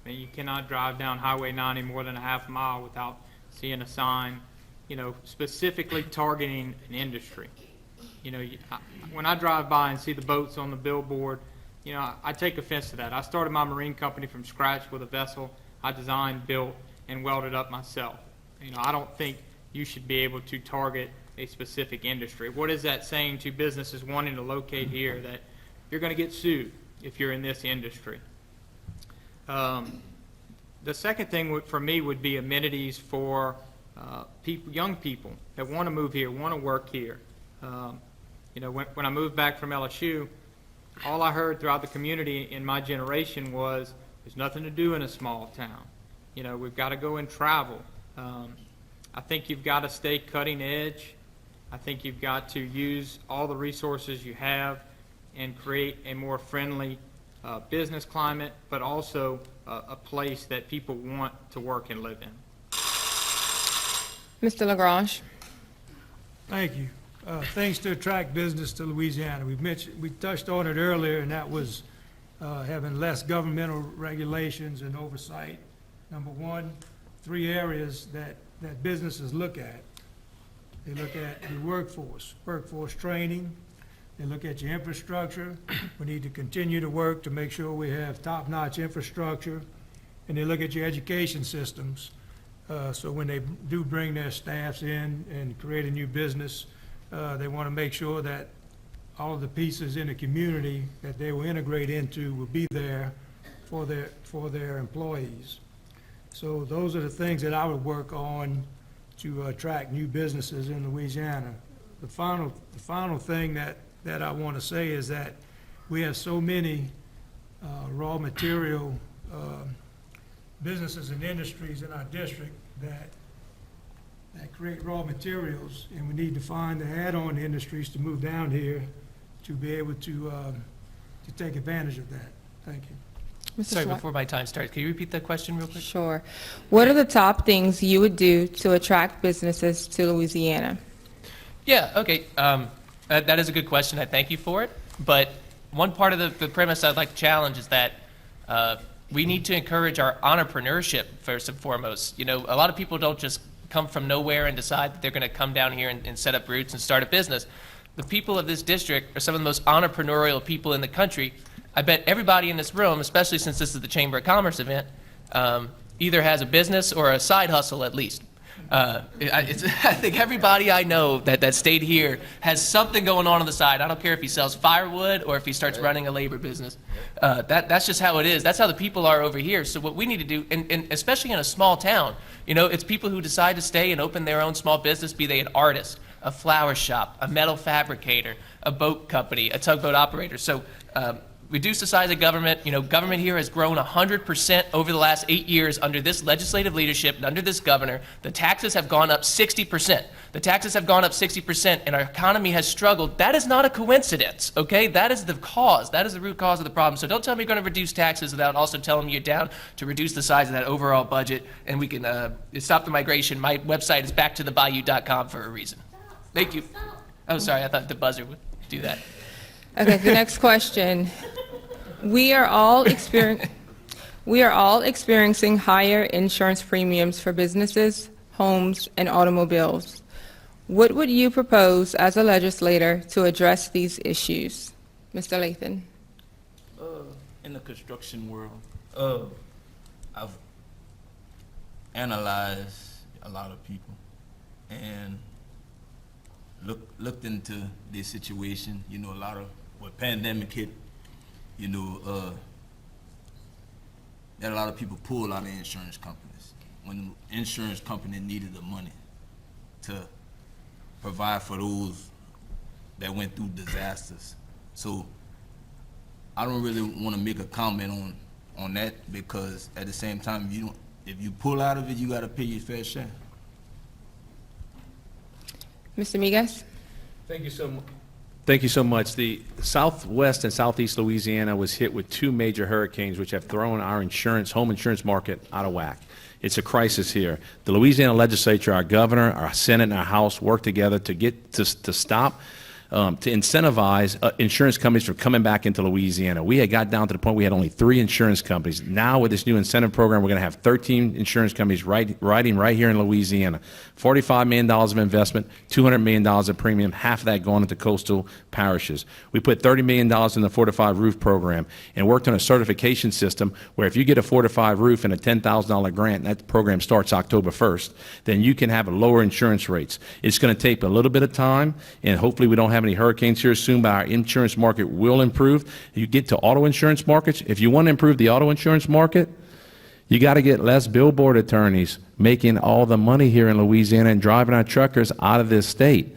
I mean, you cannot drive down Highway 90 more than a half mile without seeing a sign, you know, specifically targeting an industry. You know, when I drive by and see the boats on the billboard, you know, I take offense to that. I started my marine company from scratch with a vessel I designed, built, and welded up myself. You know, I don't think you should be able to target a specific industry. What is that saying to businesses wanting to locate here, that you're going to get sued if you're in this industry? The second thing for me would be amenities for young people that want to move here, want to work here. When I moved back from LSU, all I heard throughout the community in my generation was, there's nothing to do in a small town. We've got to go and travel. I think you've got to stay cutting edge. I think you've got to use all the resources you have and create a more friendly business climate, but also a place that people want to work and live in. Mr. LaGrange. Thank you. Things to attract business to Louisiana. We touched on it earlier, and that was having less governmental regulations and oversight. Number one, 3 areas that businesses look at. They look at your workforce training. They look at your infrastructure. We need to continue to work to make sure we have top-notch infrastructure. And they look at your education systems. So when they do bring their staffs in and create a new business, they want to make sure that all of the pieces in the community that they will integrate into will be there for their employees. So those are the things that I would work on to attract new businesses in Louisiana. The final thing that I want to say is that we have so many raw material businesses and industries in our district that create raw materials, and we need to find the add-on industries to move down here to be able to take advantage of that. Thank you. Mr. Sorry, Swi- before my time starts, can you repeat that question real quick? Sure. What are the top things you would do to attract businesses to Louisiana? Yeah, okay. That is a good question. I thank you for it. But one part of the premise I'd like to challenge is that we need to encourage our entrepreneurship first and foremost. A lot of people don't just come from nowhere and decide that they're going to come down here and set up roots and start a business. The people of this district are some of the most entrepreneurial people in the country. I bet everybody in this room, especially since this is the Chamber of Commerce event, either has a business or a side hustle at least. I think everybody I know that stayed here has something going on the side. I don't care if he sells firewood or if he starts running a labor business. That's just how it is. That's how the people are over here. So what we need to do, and especially in a small town, it's people who decide to stay and open their own small business, be they an artist, a flower shop, a metal fabricator, a boat company, a tugboat operator. So reduce the size of government. Government here has grown 100% over the last 8 years under this legislative leadership and under this governor. The taxes have gone up 60%. The taxes have gone up 60%, and our economy has struggled. That is not a coincidence, okay? That is the cause. That is the root cause of the problem. So don't tell me you're going to reduce taxes without also telling me you're down to reduce the size of that overall budget, and we can stop the migration. My website is backtothebayou.com for a reason. Thank you. Oh, sorry. I thought the buzzer would do that. Okay, the next question. We are all experiencing higher insurance premiums for businesses, homes, and automobiles. What would you propose as a legislator to address these issues? Mr. Lathan. In the construction world, I've analyzed a lot of people and looked into this situation. A lot of what pandemic hit. That a lot of people pull out of insurance companies when the insurance company needed the money to provide for those that went through disasters. So I don't really want to make a comment on that, because at the same time, if you pull out of it, you got to pay your fair share. Mr. Miguez? Thank you so much. Thank you so much. The Southwest and Southeast Louisiana was hit with 2 major hurricanes, which have thrown our home insurance market out of whack. It's a crisis here. The Louisiana legislature, our governor, our Senate, and our House work together to stop, to incentivize insurance companies from coming back into Louisiana. We had got down to the point we had only 3 insurance companies. Now with this new incentive program, we're going to have 13 insurance companies riding right here in Louisiana. $45 million of investment, $200 million of premium, half of that going into coastal parishes. We put $30 million in the Fortified Roof program and worked on a certification system where if you get a fortified roof and a $10,000 grant, and that program starts October 1st, then you can have lower insurance rates. It's going to take a little bit of time, and hopefully we don't have any hurricanes here soon, but our insurance market will improve. You get to auto insurance markets. If you want to improve the auto insurance market, you got to get less billboard attorneys making all the money here in Louisiana and driving our truckers out of this state.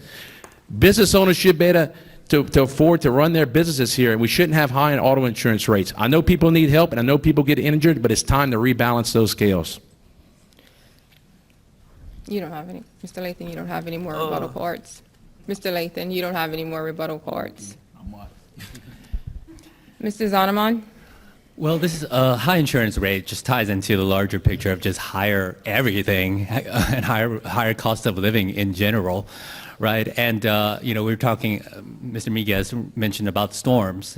Business owners should be able to to afford to run their businesses here, and we shouldn't have high auto insurance rates. I know people need help, and I know people get injured, but it's time to rebalance those scales. You don't have any, Mr. Lathan, you don't have any more rebuttal cards. Mr. Lathan, you don't have any more rebuttal cards. Mr. Zoneman? Well, this is a high insurance rate just ties into the larger picture of just higher everything and higher cost of living in general, right? And we were talking, Mr. Miguez mentioned about storms.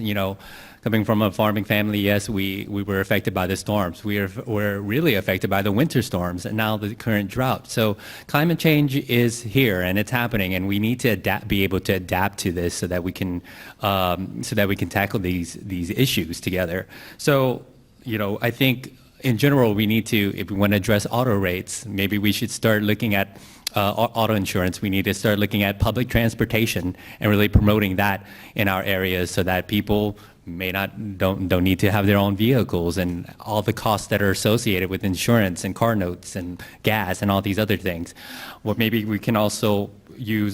Coming from a farming family, yes, we were affected by the storms. We're really affected by the winter storms and now the current drought. So climate change is here and it's happening, and we need to be able to adapt to this so that we can tackle these issues together. So I think in general we need to, if we want to address auto rates, maybe we should start looking at auto insurance. We need to start looking at public transportation and really promoting that in our areas so that people don't need to have their own vehicles and all the costs that are associated with insurance and car notes and gas and all these other things. Or maybe we can also use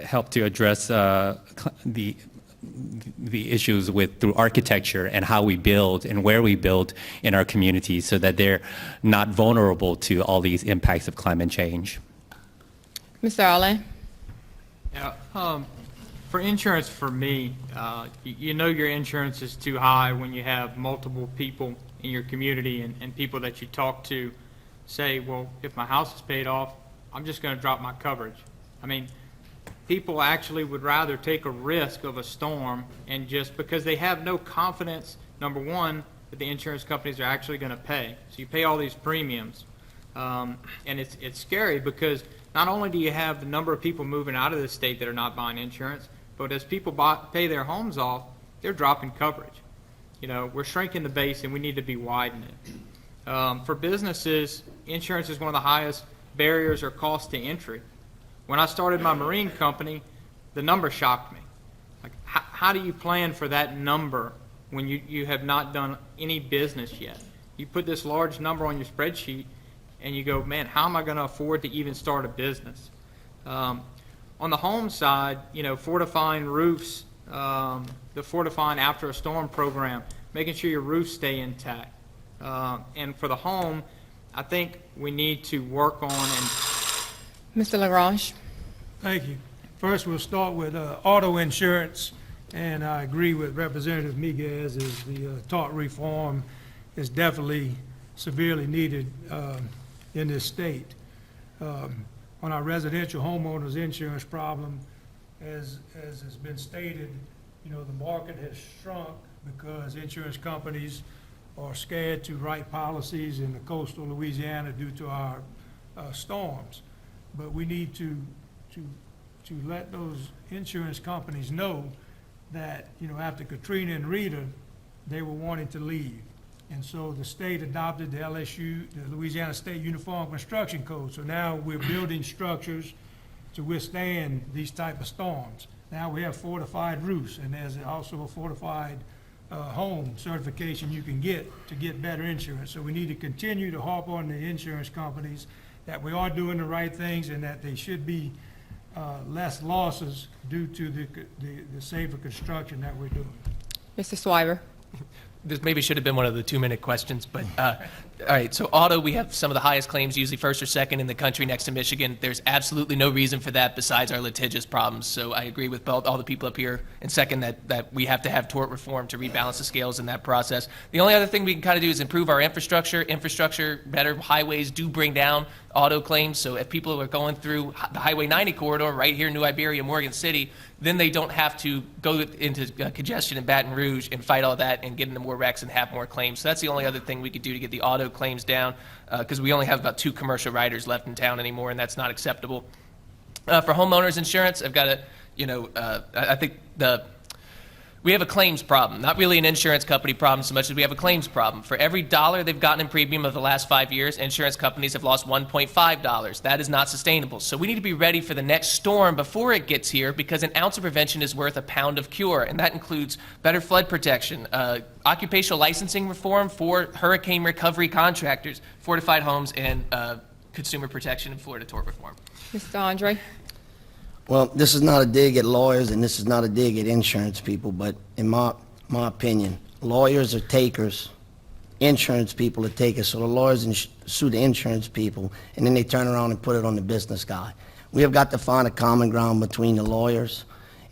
help to address the issues through architecture and how we build and where we build in our communities so that they're not vulnerable to all these impacts of climate change. Mr. Arlen? Yeah, for insurance, for me, you know your insurance is too high when you have multiple people in your community and people that you talk to say, well, if my house is paid off, I'm just going to drop my coverage. I mean, people actually would rather take a risk of a storm, and just because they have no confidence, number one, that the insurance companies are actually going to pay. So you pay all these premiums, and it's scary because not only do you have the number of people moving out of the state that are not buying insurance, but as people pay their homes off, they're dropping coverage. We're shrinking the base, and we need to be widening it. For businesses, insurance is one of the highest barriers or costs to entry. When I started my marine company, the number shocked me. Like, how do you plan for that number when you have not done any business yet? You put this large number on your spreadsheet, and you go, man, how am I going to afford to even start a business? On the home side, fortifying roofs, the fortifying after a storm program, making sure your roofs stay intact. And for the home, I think we need to work on and Mr. LaGrange? Thank you. First, we'll start with auto insurance, and I agree with Representative Miguez, is the tort reform is definitely severely needed in this state. On our residential homeowners insurance problem, as has been stated, the market has shrunk because insurance companies are scared to write policies in the coastal Louisiana due to our storms. But we need to let those insurance companies know that, after Katrina and Rita, they were wanting to leave. And so the state adopted the LSU, the Louisiana State Uniform Construction Code. So now we're building structures to withstand these type of storms. Now we have fortified roofs, and there's also a fortified home certification you can get to get better insurance. So we need to continue to harp on the insurance companies that we are doing the right things and that they should be less losses due to the safer construction that we're doing. Mr. Swiber? This maybe should have been one of the 2-minute questions, but all right, so auto, we have some of the highest claims, usually first or second in the country next to Michigan. There's absolutely no reason for that besides our litigious problems. So I agree with all the people up here. And second, that we have to have tort reform to rebalance the scales in that process. The only other thing we can kind of do is improve our infrastructure. Better highways do bring down auto claims. So if people are going through the Highway 90 corridor right here in New Iberia, Morgan City, then they don't have to go into congestion in Baton Rouge and fight all that and get into more wrecks and have more claims. So that's the only other thing we could do to get the auto claims down, because we only have about 2 commercial riders left in town anymore, and that's not acceptable. For homeowners insurance, I've got to, I think we have a claims problem, not really an insurance company problem so much as we have a claims problem. For every dollar they've gotten in premium over the last 5 years, insurance companies have lost $1.5. That is not sustainable. So we need to be ready for the next storm before it gets here, because an ounce of prevention is worth a pound of cure, and that includes better flood protection, occupational licensing reform for hurricane recovery contractors, fortified homes, and consumer protection and Florida tort reform. Mr. Andre? Well, this is not a dig at lawyers, and this is not a dig at insurance people, but in my opinion, lawyers are takers, insurance people are takers, so the lawyers sue the insurance people, and then they turn around and put it on the business guy. We have got to find a common ground between the lawyers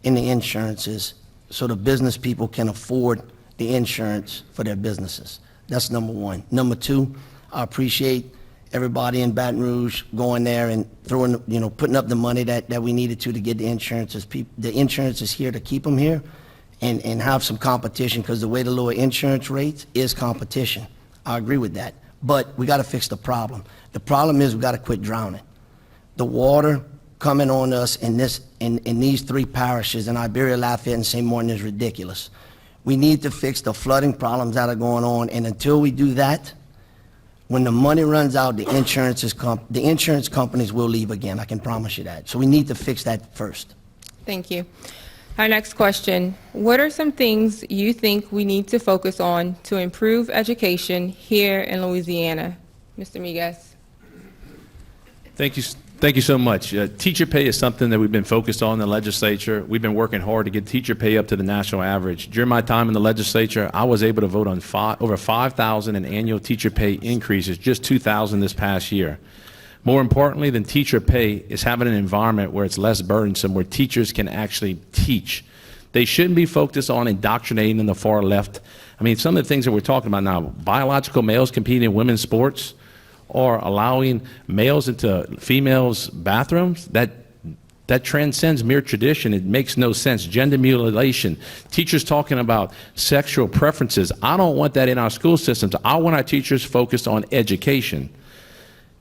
and the insurances, so the business people can afford the insurance for their businesses. That's number one. Number two, I appreciate everybody in Baton Rouge going there and throwing, putting up the money that we needed to get the insurances. The insurance is here to keep them here and have some competition, because the way to lower insurance rates is competition. I agree with that. But we got to fix the problem. The problem is we got to quit drowning. The water coming on us in these three parishes, in Iberia, Lafayette, and St. Martin, is ridiculous. We need to fix the flooding problems that are going on, and until we do that, when the money runs out, the insurance companies will leave again. I can promise you that. So we need to fix that first. Thank you. Our next question, what are some things you think we need to focus on to improve education here in Louisiana? Mr. Miguez. Thank you so much. Teacher pay is something that we've been focused on in the legislature. We've been working hard to get teacher pay up to the national average. During my time in the legislature, I was able to vote on over 5,000 in annual teacher pay increases, just 2,000 this past year. More importantly than teacher pay is having an environment where it's less burdensome, where teachers can actually teach. They shouldn't be focused on indoctrinating in the far left. I mean, some of the things that we're talking about now, biological males competing in women's sports, or allowing males into females' bathrooms, that transcends mere tradition. It makes no sense. Gender mutilation, teachers talking about sexual preferences. I don't want that in our school systems. I want our teachers focused on education.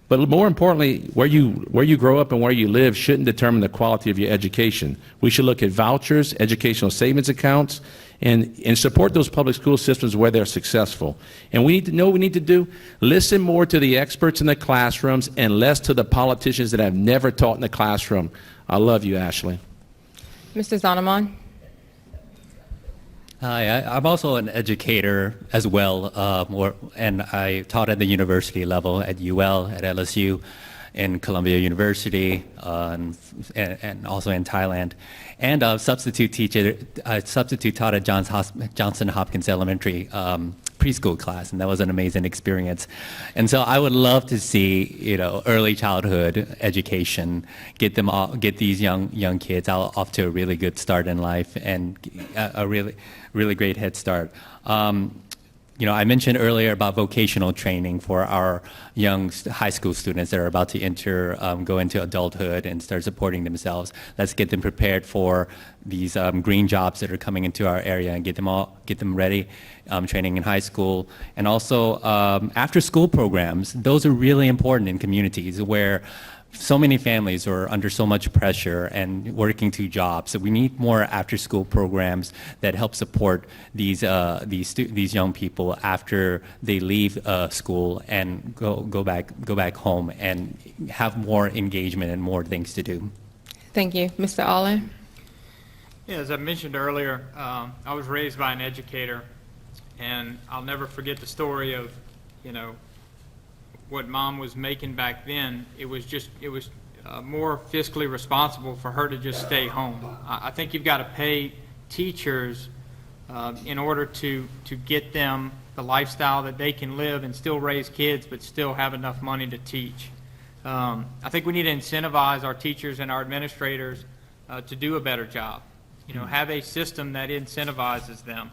But more importantly, where you grow up and where you live shouldn't determine the quality of your education. We should look at vouchers, educational savings accounts, and support those public school systems where they're successful. And we need to know what we need to do. Listen more to the experts in the classrooms and less to the politicians that have never taught in the classroom. I love you, Ashley. Mr. Zoneman. Hi, I'm also an educator as well, and I taught at the university level at UL, at LSU, in Columbia University, and also in Thailand. And substitute taught at Johnson Hopkins Elementary preschool class, and that was an amazing experience. And so I would love to see, early childhood education, get these young kids off to a really good start in life and a really great head start. I mentioned earlier about vocational training for our young high school students that are about to go into adulthood and start supporting themselves. Let's get them prepared for these green jobs that are coming into our area and get them ready, training in high school. And also after school programs, those are really important in communities where so many families are under so much pressure and working two jobs. So we need more after-school programs that help support these young people after they leave school and go back home and have more engagement and more things to do. Thank you. Mr. Allen. Yeah, as I mentioned earlier, I was raised by an educator, and I'll never forget the story of, what Mom was making back then. It was more fiscally responsible for her to just stay home. I think you've got to pay teachers in order to get them the lifestyle that they can live and still raise kids, but still have enough money to teach. I think we need to incentivize our teachers and our administrators to do a better job. Have a system that incentivizes them.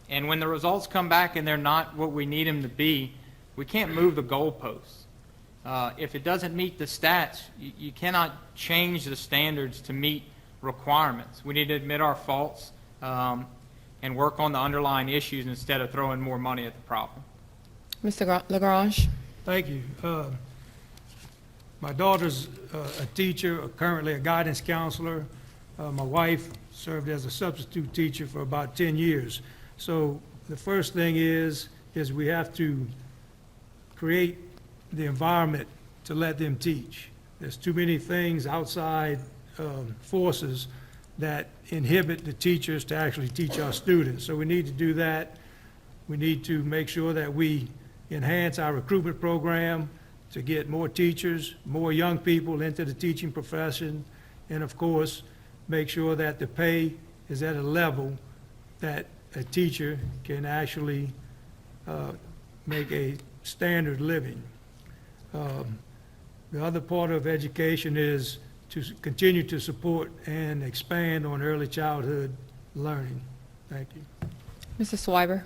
And when the results come back and they're not what we need them to be, we can't move the goalposts. If it doesn't meet the stats, you cannot change the standards to meet requirements. We need to admit our faults and work on the underlying issues instead of throwing more money at the problem. Mr. Lagrange. Thank you. My daughter's a teacher, currently a guidance counselor. My wife served as a substitute teacher for about 10 years. So the first thing is we have to create the environment to let them teach. There's too many things outside forces that inhibit the teachers to actually teach our students. So we need to do that. We need to make sure that we enhance our recruitment program to get more teachers, more young people into the teaching profession, and of course, make sure that the pay is at a level that a teacher can actually make a standard living. The other part of education is to continue to support and expand on early childhood learning. Thank you. Mr. Swiber.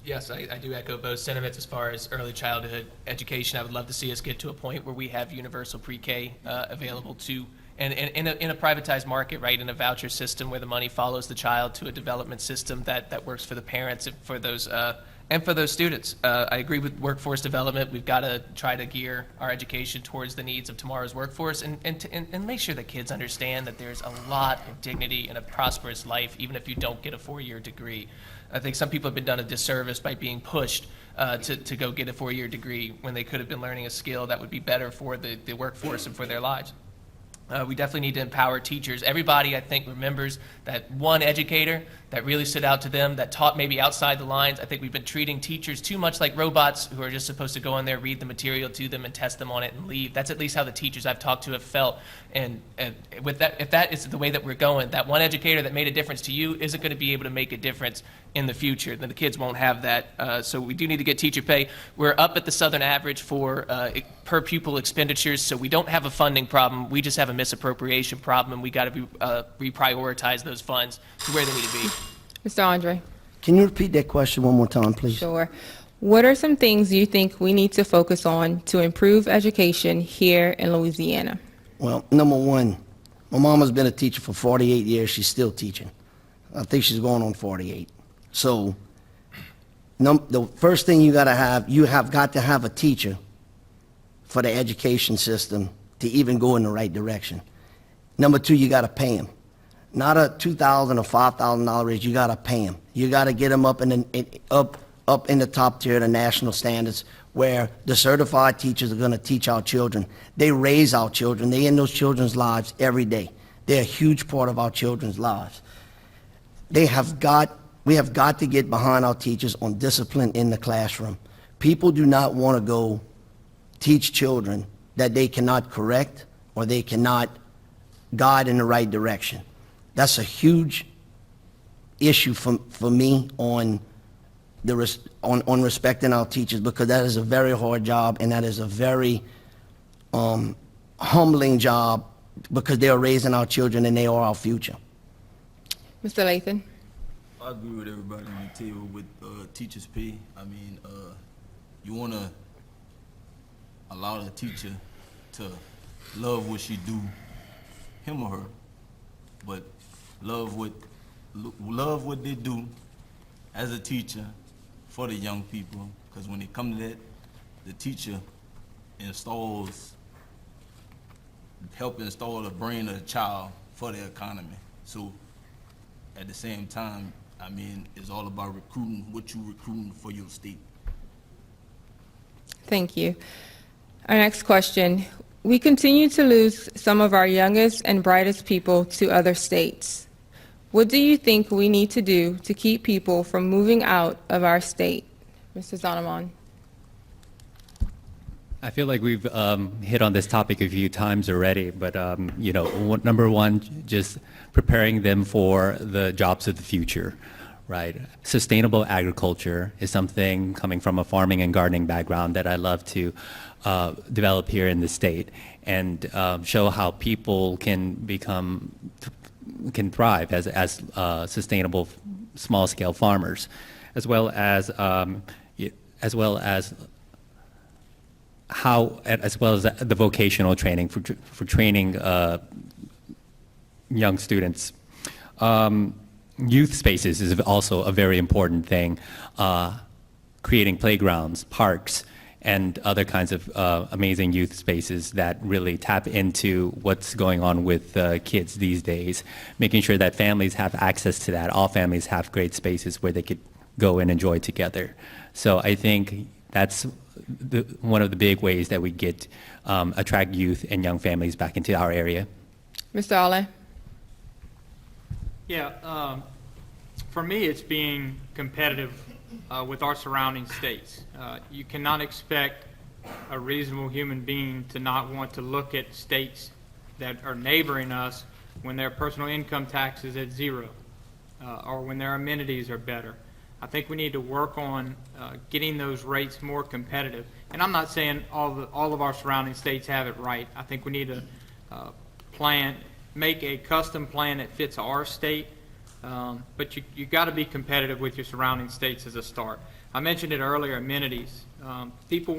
Yes, I do echo both sentiments as far as early childhood education. I would love to see us get to a point where we have universal pre-K available to, and in a privatized market, right, in a voucher system where the money follows the child to a development system that works for the parents and for those students. I agree with workforce development. We've got to try to gear our education towards the needs of tomorrow's workforce and make sure that kids understand that there's a lot of dignity in a prosperous life, even if you don't get a 4-year degree. I think some people have been done a disservice by being pushed to go get a 4-year degree when they could have been learning a skill that would be better for the workforce and for their lives. We definitely need to empower teachers. Everybody, I think, remembers that one educator that really stood out to them, that taught maybe outside the lines. I think we've been treating teachers too much like robots who are just supposed to go in there, read the material to them, and test them on it and leave. That's at least how the teachers I've talked to have felt. And with that, if that is the way that we're going, that one educator that made a difference to you isn't going to be able to make a difference in the future. Then the kids won't have that. So we do need to get teacher pay. We're up at the Southern average for per pupil expenditures, so we don't have a funding problem. We just have a misappropriation problem, and we got to reprioritize those funds to where they need to be. Mr. Andre. Can you repeat that question one more time, please? Sure. What are some things you think we need to focus on to improve education here in Louisiana? Well, number one, my mama's been a teacher for 48 years. She's still teaching. I think she's going on 48. So the first thing you have got to have a teacher for the education system to even go in the right direction. Number two, you got to pay them. Not a $2,000 or $5,000 raise. You got to pay them. You got to get them up in the top tier, the national standards, where the certified teachers are going to teach our children. They raise our children. They're in those children's lives every day. They're a huge part of our children's lives. We have got to get behind our teachers on discipline in the classroom. People do not want to go teach children that they cannot correct or they cannot guide in the right direction. That's a huge issue for me on respecting our teachers, because that is a very hard job and that is a very humbling job, because they are raising our children and they are our future. Mr. Lathan. I agree with everybody on the table with teachers' pay. I mean, you want to allow the teacher to love what she do, him or her, but love what they do as a teacher for the young people. Because when it comes to that, the teacher help install the brain of the child for the economy. So at the same time, I mean, it's all about recruiting, what you recruiting for your state. Thank you. Our next question. We continue to lose some of our youngest and brightest people to other states. What do you think we need to do to keep people from moving out of our state? Mr. Zonoman. I feel like we've hit on this topic a few times already, but number one, just preparing them for the jobs of the future, right? Sustainable agriculture is something coming from a farming and gardening background that I love to develop here in the state, and show how people can thrive as sustainable small-scale farmers, as well as the vocational training for training young students. Youth spaces is also a very important thing. Creating playgrounds, parks, and other kinds of amazing youth spaces that really tap into what's going on with kids these days. Making sure that families have access to that. All families have great spaces where they could go and enjoy together. So I think that's one of the big ways that we get attract youth and young families back into our area. Mr. Ale. Yeah, for me, it's being competitive with our surrounding states. You cannot expect a reasonable human being to not want to look at states that are neighboring us when their personal income tax is at zero, or when their amenities are better. I think we need to work on getting those rates more competitive. And I'm not saying all of our surrounding states have it right. I think we need to make a custom plan that fits our state. But you got to be competitive with your surrounding states as a start. I mentioned it earlier, amenities. People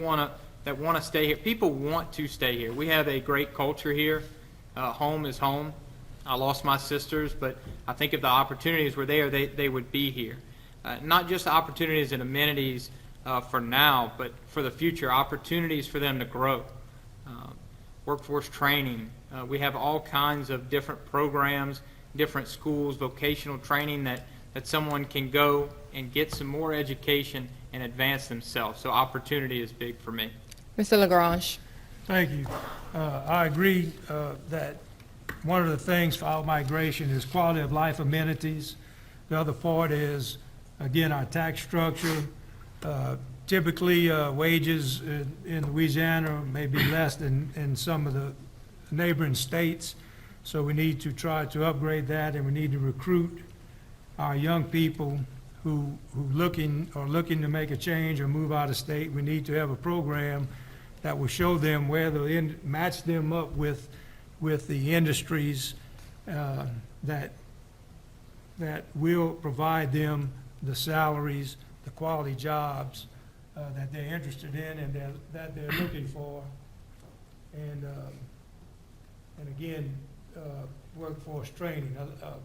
that want to stay here. People want to stay here. We have a great culture here. Home is home. I lost my sisters, but I think if the opportunities were there, they would be here. Not just opportunities and amenities for now, but for the future, opportunities for them to grow. Workforce training. We have all kinds of different programs, different schools, vocational training that someone can go and get some more education and advance themselves. So opportunity is big for me. Mr. LaGrange. Thank you. I agree that one of the things for out-migration is quality of life amenities. The other part is, again, our tax structure. Typically, wages in Louisiana may be less than in some of the neighboring states, so we need to try to upgrade that, and we need to recruit our young people who looking to make a change or move out of state. We need to have a program that will show them where match them up with the industries that will provide them the salaries, the quality jobs that they're interested in and that they're looking for. And again, workforce training,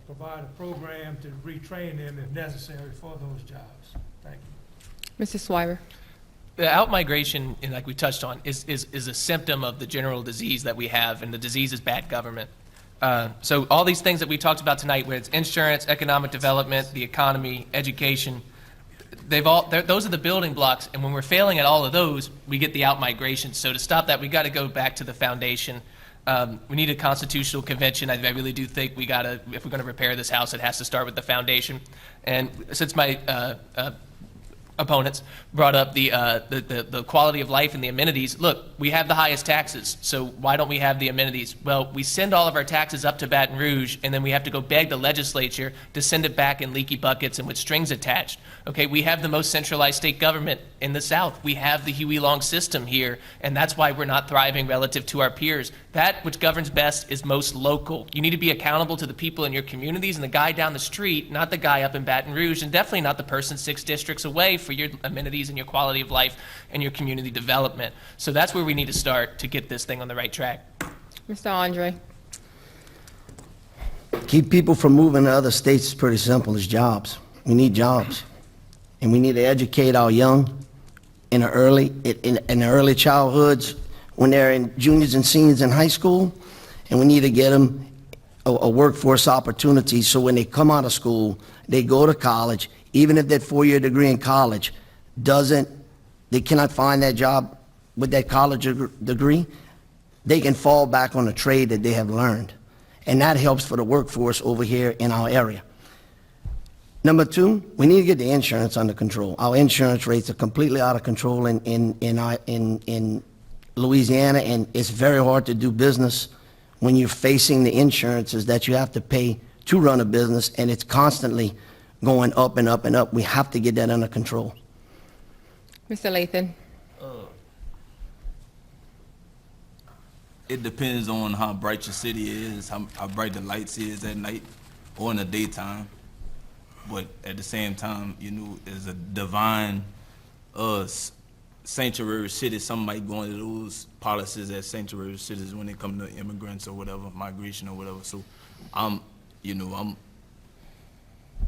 provide a program to retrain them if necessary for those jobs. Thank you. Mr. Swiber. The out-migration, and like we touched on, is a symptom of the general disease that we have, and the disease is bad government. So all these things that we talked about tonight, whether it's insurance, economic development, the economy, education, those are the building blocks, and when we're failing at all of those, we get the out-migration. So to stop that, we got to go back to the foundation. We need a constitutional convention. I really do think we got to, if we're going to repair this house, it has to start with the foundation. And since my opponents brought up the quality of life and the amenities. Look, we have the highest taxes, so why don't we have the amenities? Well, we send all of our taxes up to Baton Rouge, and then we have to go beg the legislature to send it back in leaky buckets and with strings attached. Okay, we have the most centralized state government in the South. We have the Huey Long system here, and that's why we're not thriving relative to our peers. That which governs best is most local. You need to be accountable to the people in your communities and the guy down the street, not the guy up in Baton Rouge, and definitely not the person 6 districts away for your amenities and your quality of life and your community development. So that's where we need to start to get this thing on the right track. Mr. Andre. Keep people from moving to other states is pretty simple. It's jobs. We need jobs. And we need to educate our young in the early childhoods when they're in juniors and seniors in high school. And we need to get them a workforce opportunity so when they come out of school, they go to college, even if that 4-year degree in college they cannot find that job with that college degree, they can fall back on a trade that they have learned. And that helps for the workforce over here in our area. Number 2, we need to get the insurance under control. Our insurance rates are completely out of control in Louisiana, and it's very hard to do business when you're facing the insurances that you have to pay to run a business, and it's constantly going up and up and up. We have to get that under control. Mr. Lathan. It depends on how bright your city is, how bright the lights is at night or in the daytime. But at the same time, you know, as a divine sanctuary city, some might go into those policies as sanctuary cities when it comes to immigrants or whatever, migration or whatever. So I'm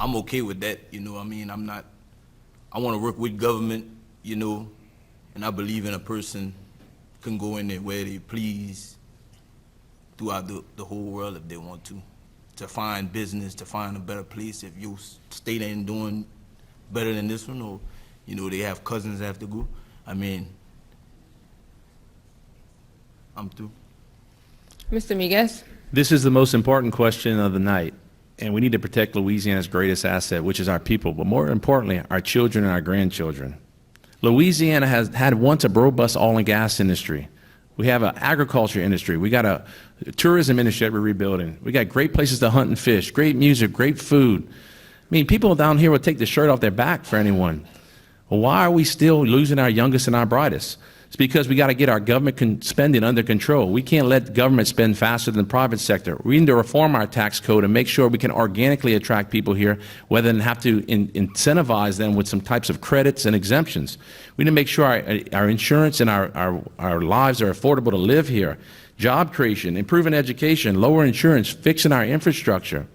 okay with that, you know. I mean, I want to work with government, you know, and I believe in a person can go in there where they please throughout the whole world if they want to find business, to find a better place. If your state ain't doing better than this one, or, you know, they have cousins that have to go, I mean, I'm through. Mr. Miguez. This is the most important question of the night, and we need to protect Louisiana's greatest asset, which is our people, but more importantly, our children and our grandchildren. Louisiana has had once a robust oil and gas industry. We have an agriculture industry. We got a tourism industry that we're rebuilding. We got great places to hunt and fish, great music, great food. I mean, people down here would take the shirt off their back for anyone. Well, why are we still losing our youngest and our brightest? It's because we got to get our government spending under control. We can't let the government spend faster than the private sector. We need to reform our tax code and make sure we can organically attract people here, rather than have to incentivize them with some types of credits and exemptions. We need to make sure our insurance and our lives are affordable to live here. Job creation, improving education, lower insurance, fixing our infrastructure.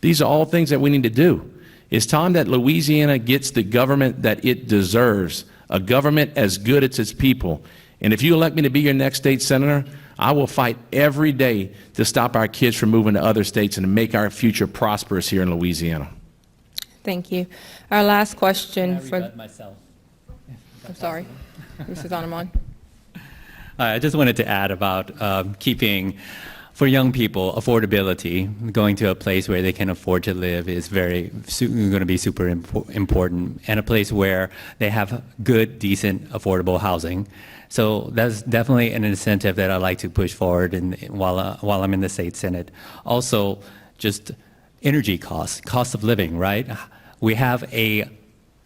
These are all things that we need to do. It's time that Louisiana gets the government that it deserves, a government as good as its people. And if you elect me to be your next state senator, I will fight every day to stop our kids from moving to other states and to make our future prosperous here in Louisiana. Thank you. Our last question Can I for, rebut myself? I'm sorry, Mr. Zonderman. I just wanted to add about keeping, for young people, affordability. Going to a place where they can afford to live is going to be super important, and a place where they have good, decent, affordable housing. So that's definitely an incentive that I like to push forward while I'm in the state senate. Also, just energy costs, cost of living, right? We have a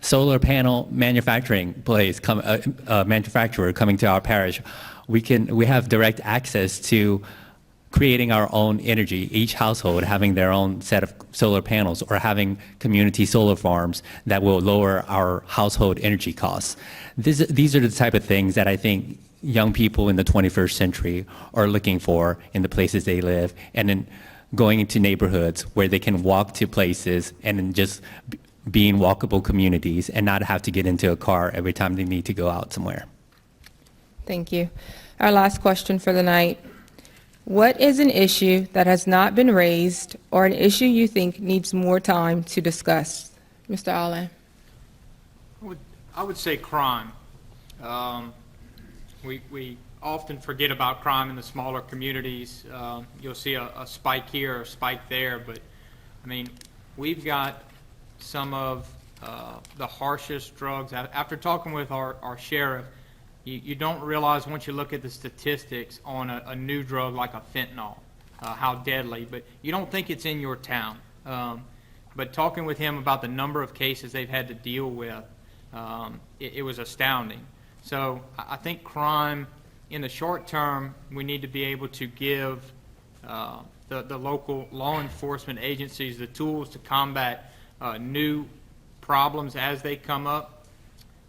solar panel manufacturing manufacturer coming to our parish. We have direct access to creating our own energy, each household having their own set of solar panels or having community solar farms that will lower our household energy costs. These are the type of things that I think young people in the 21st century are looking for in the places they live, and in going into neighborhoods where they can walk to places and in just be in walkable communities and not have to get into a car every time they need to go out somewhere. Thank you. Our last question for the night. What is an issue that has not been raised or an issue you think needs more time to discuss? Mr. Allen. I would say crime. We often forget about crime in the smaller communities. You'll see a spike here or a spike there, but I mean, we've got some of the harshest drugs. After talking with our sheriff, you don't realize once you look at the statistics on a new drug like a fentanyl, how deadly, but you don't think it's in your town. But talking with him about the number of cases they've had to deal with, it was astounding. So I think crime, in the short term, we need to be able to give the local law enforcement agencies the tools to combat new problems as they come up.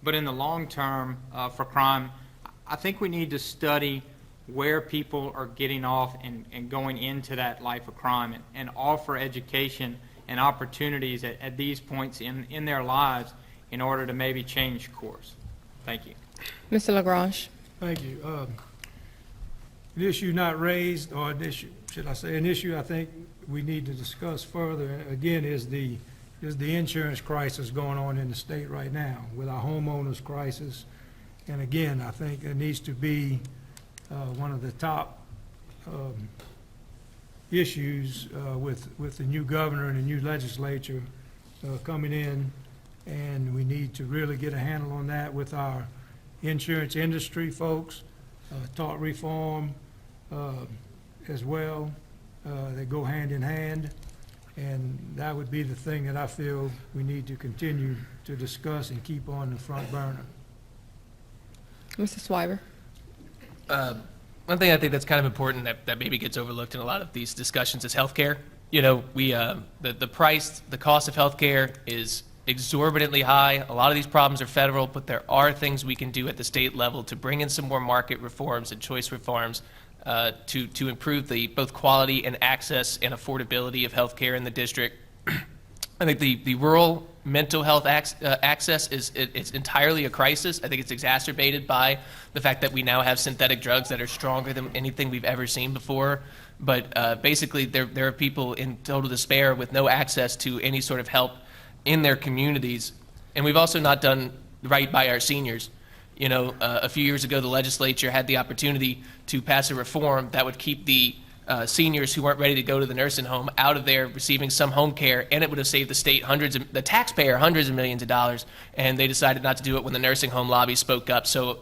But in the long term, for crime, I think we need to study where people are getting off and going into that life of crime, and offer education and opportunities at these points in their lives in order to maybe change course. Thank you. Mr. LaGrange. Thank you. An issue not raised, or an issue, should I say, an issue I think we need to discuss further, again, is the insurance crisis going on in the state right now with our homeowners crisis. And again, I think it needs to be one of the top issues with the new governor and the new legislature coming in, and we need to really get a handle on that with our insurance industry folks, tort reform as well. They go hand in hand. And that would be the thing that I feel we need to continue to discuss and keep on the front burner. Mr. Swiber. One thing I think that's kind of important that maybe gets overlooked in a lot of these discussions is healthcare. You know, the cost of healthcare is exorbitantly high. A lot of these problems are federal, but there are things we can do at the state level to bring in some more market reforms and choice reforms to improve the both quality and access and affordability of healthcare in the district. I think the rural mental health access it's entirely a crisis. I think it's exacerbated by the fact that we now have synthetic drugs that are stronger than anything we've ever seen before. But basically, there are people in total despair with no access to any sort of help in their communities. And we've also not done right by our seniors. You know, a few years ago, the legislature had the opportunity to pass a reform that would keep the seniors who weren't ready to go to the nursing home out of there receiving some home care, and it would have saved the state the taxpayer hundreds of millions of dollars, and they decided not to do it when the nursing home lobby spoke up. So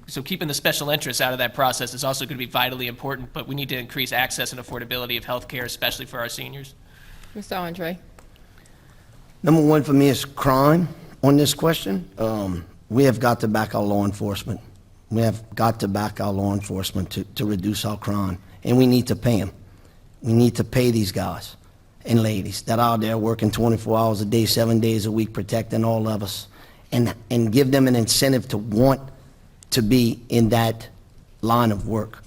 so keeping the special interests out of that process is also going to be vitally important, but we need to increase access and affordability of health care, especially for our seniors. Mr. Andre. Number one for me is crime on this question. We have got to back our law enforcement. We have got to back our law enforcement to reduce our crime, and we need to pay them. We need to pay these guys and ladies that are out there working 24 hours a day, 7 days a week, protecting all of us, and give them an incentive to want to be in that line of work.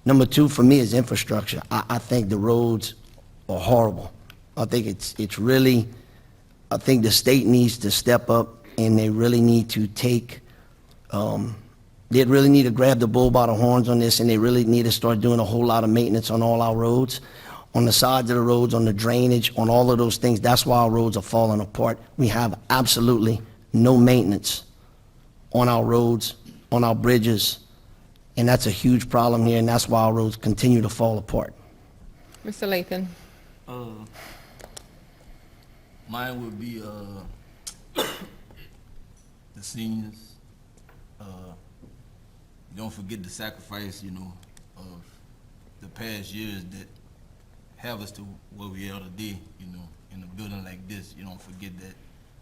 Number two for me is infrastructure. I think the roads are horrible. I think it's really, I think the state needs to step up, and they really need to take, they really need to grab the bull by the horns on this, and they really need to start doing a whole lot of maintenance on all our roads, on the sides of the roads, on the drainage, on all of those things. That's why our roads are falling apart. We have absolutely no maintenance on our roads, on our bridges, and that's a huge problem here, and that's why our roads continue to fall apart. Mr. Lathan. Mine would be the seniors. Don't forget the sacrifice, of the past years that have us to where we are today, in a building like this. You don't forget that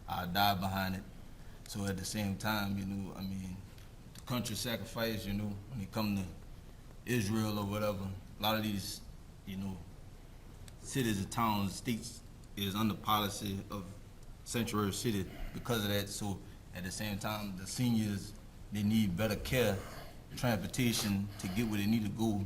I died behind it. So at the same time, the country sacrifice, when it come to Israel or whatever, a lot of these, cities and towns, states is under policy of sanctuary city because of that. So at the same time, the seniors, they need better care, transportation to get where they need to go.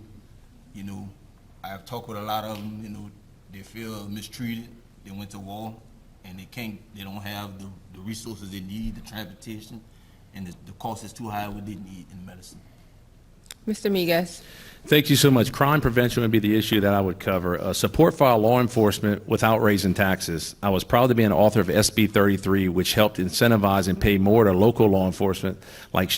I've talked with a lot of them, they feel mistreated. They went to war and they don't have the resources they need, the transportation, and the cost is too high what they need in medicine. Mr. Miguez. Thank you so much. Crime prevention would be the issue that I would cover. Support for our law enforcement without raising taxes. I was proud to be an author of SB 33, which helped incentivize and pay more to local law enforcement, like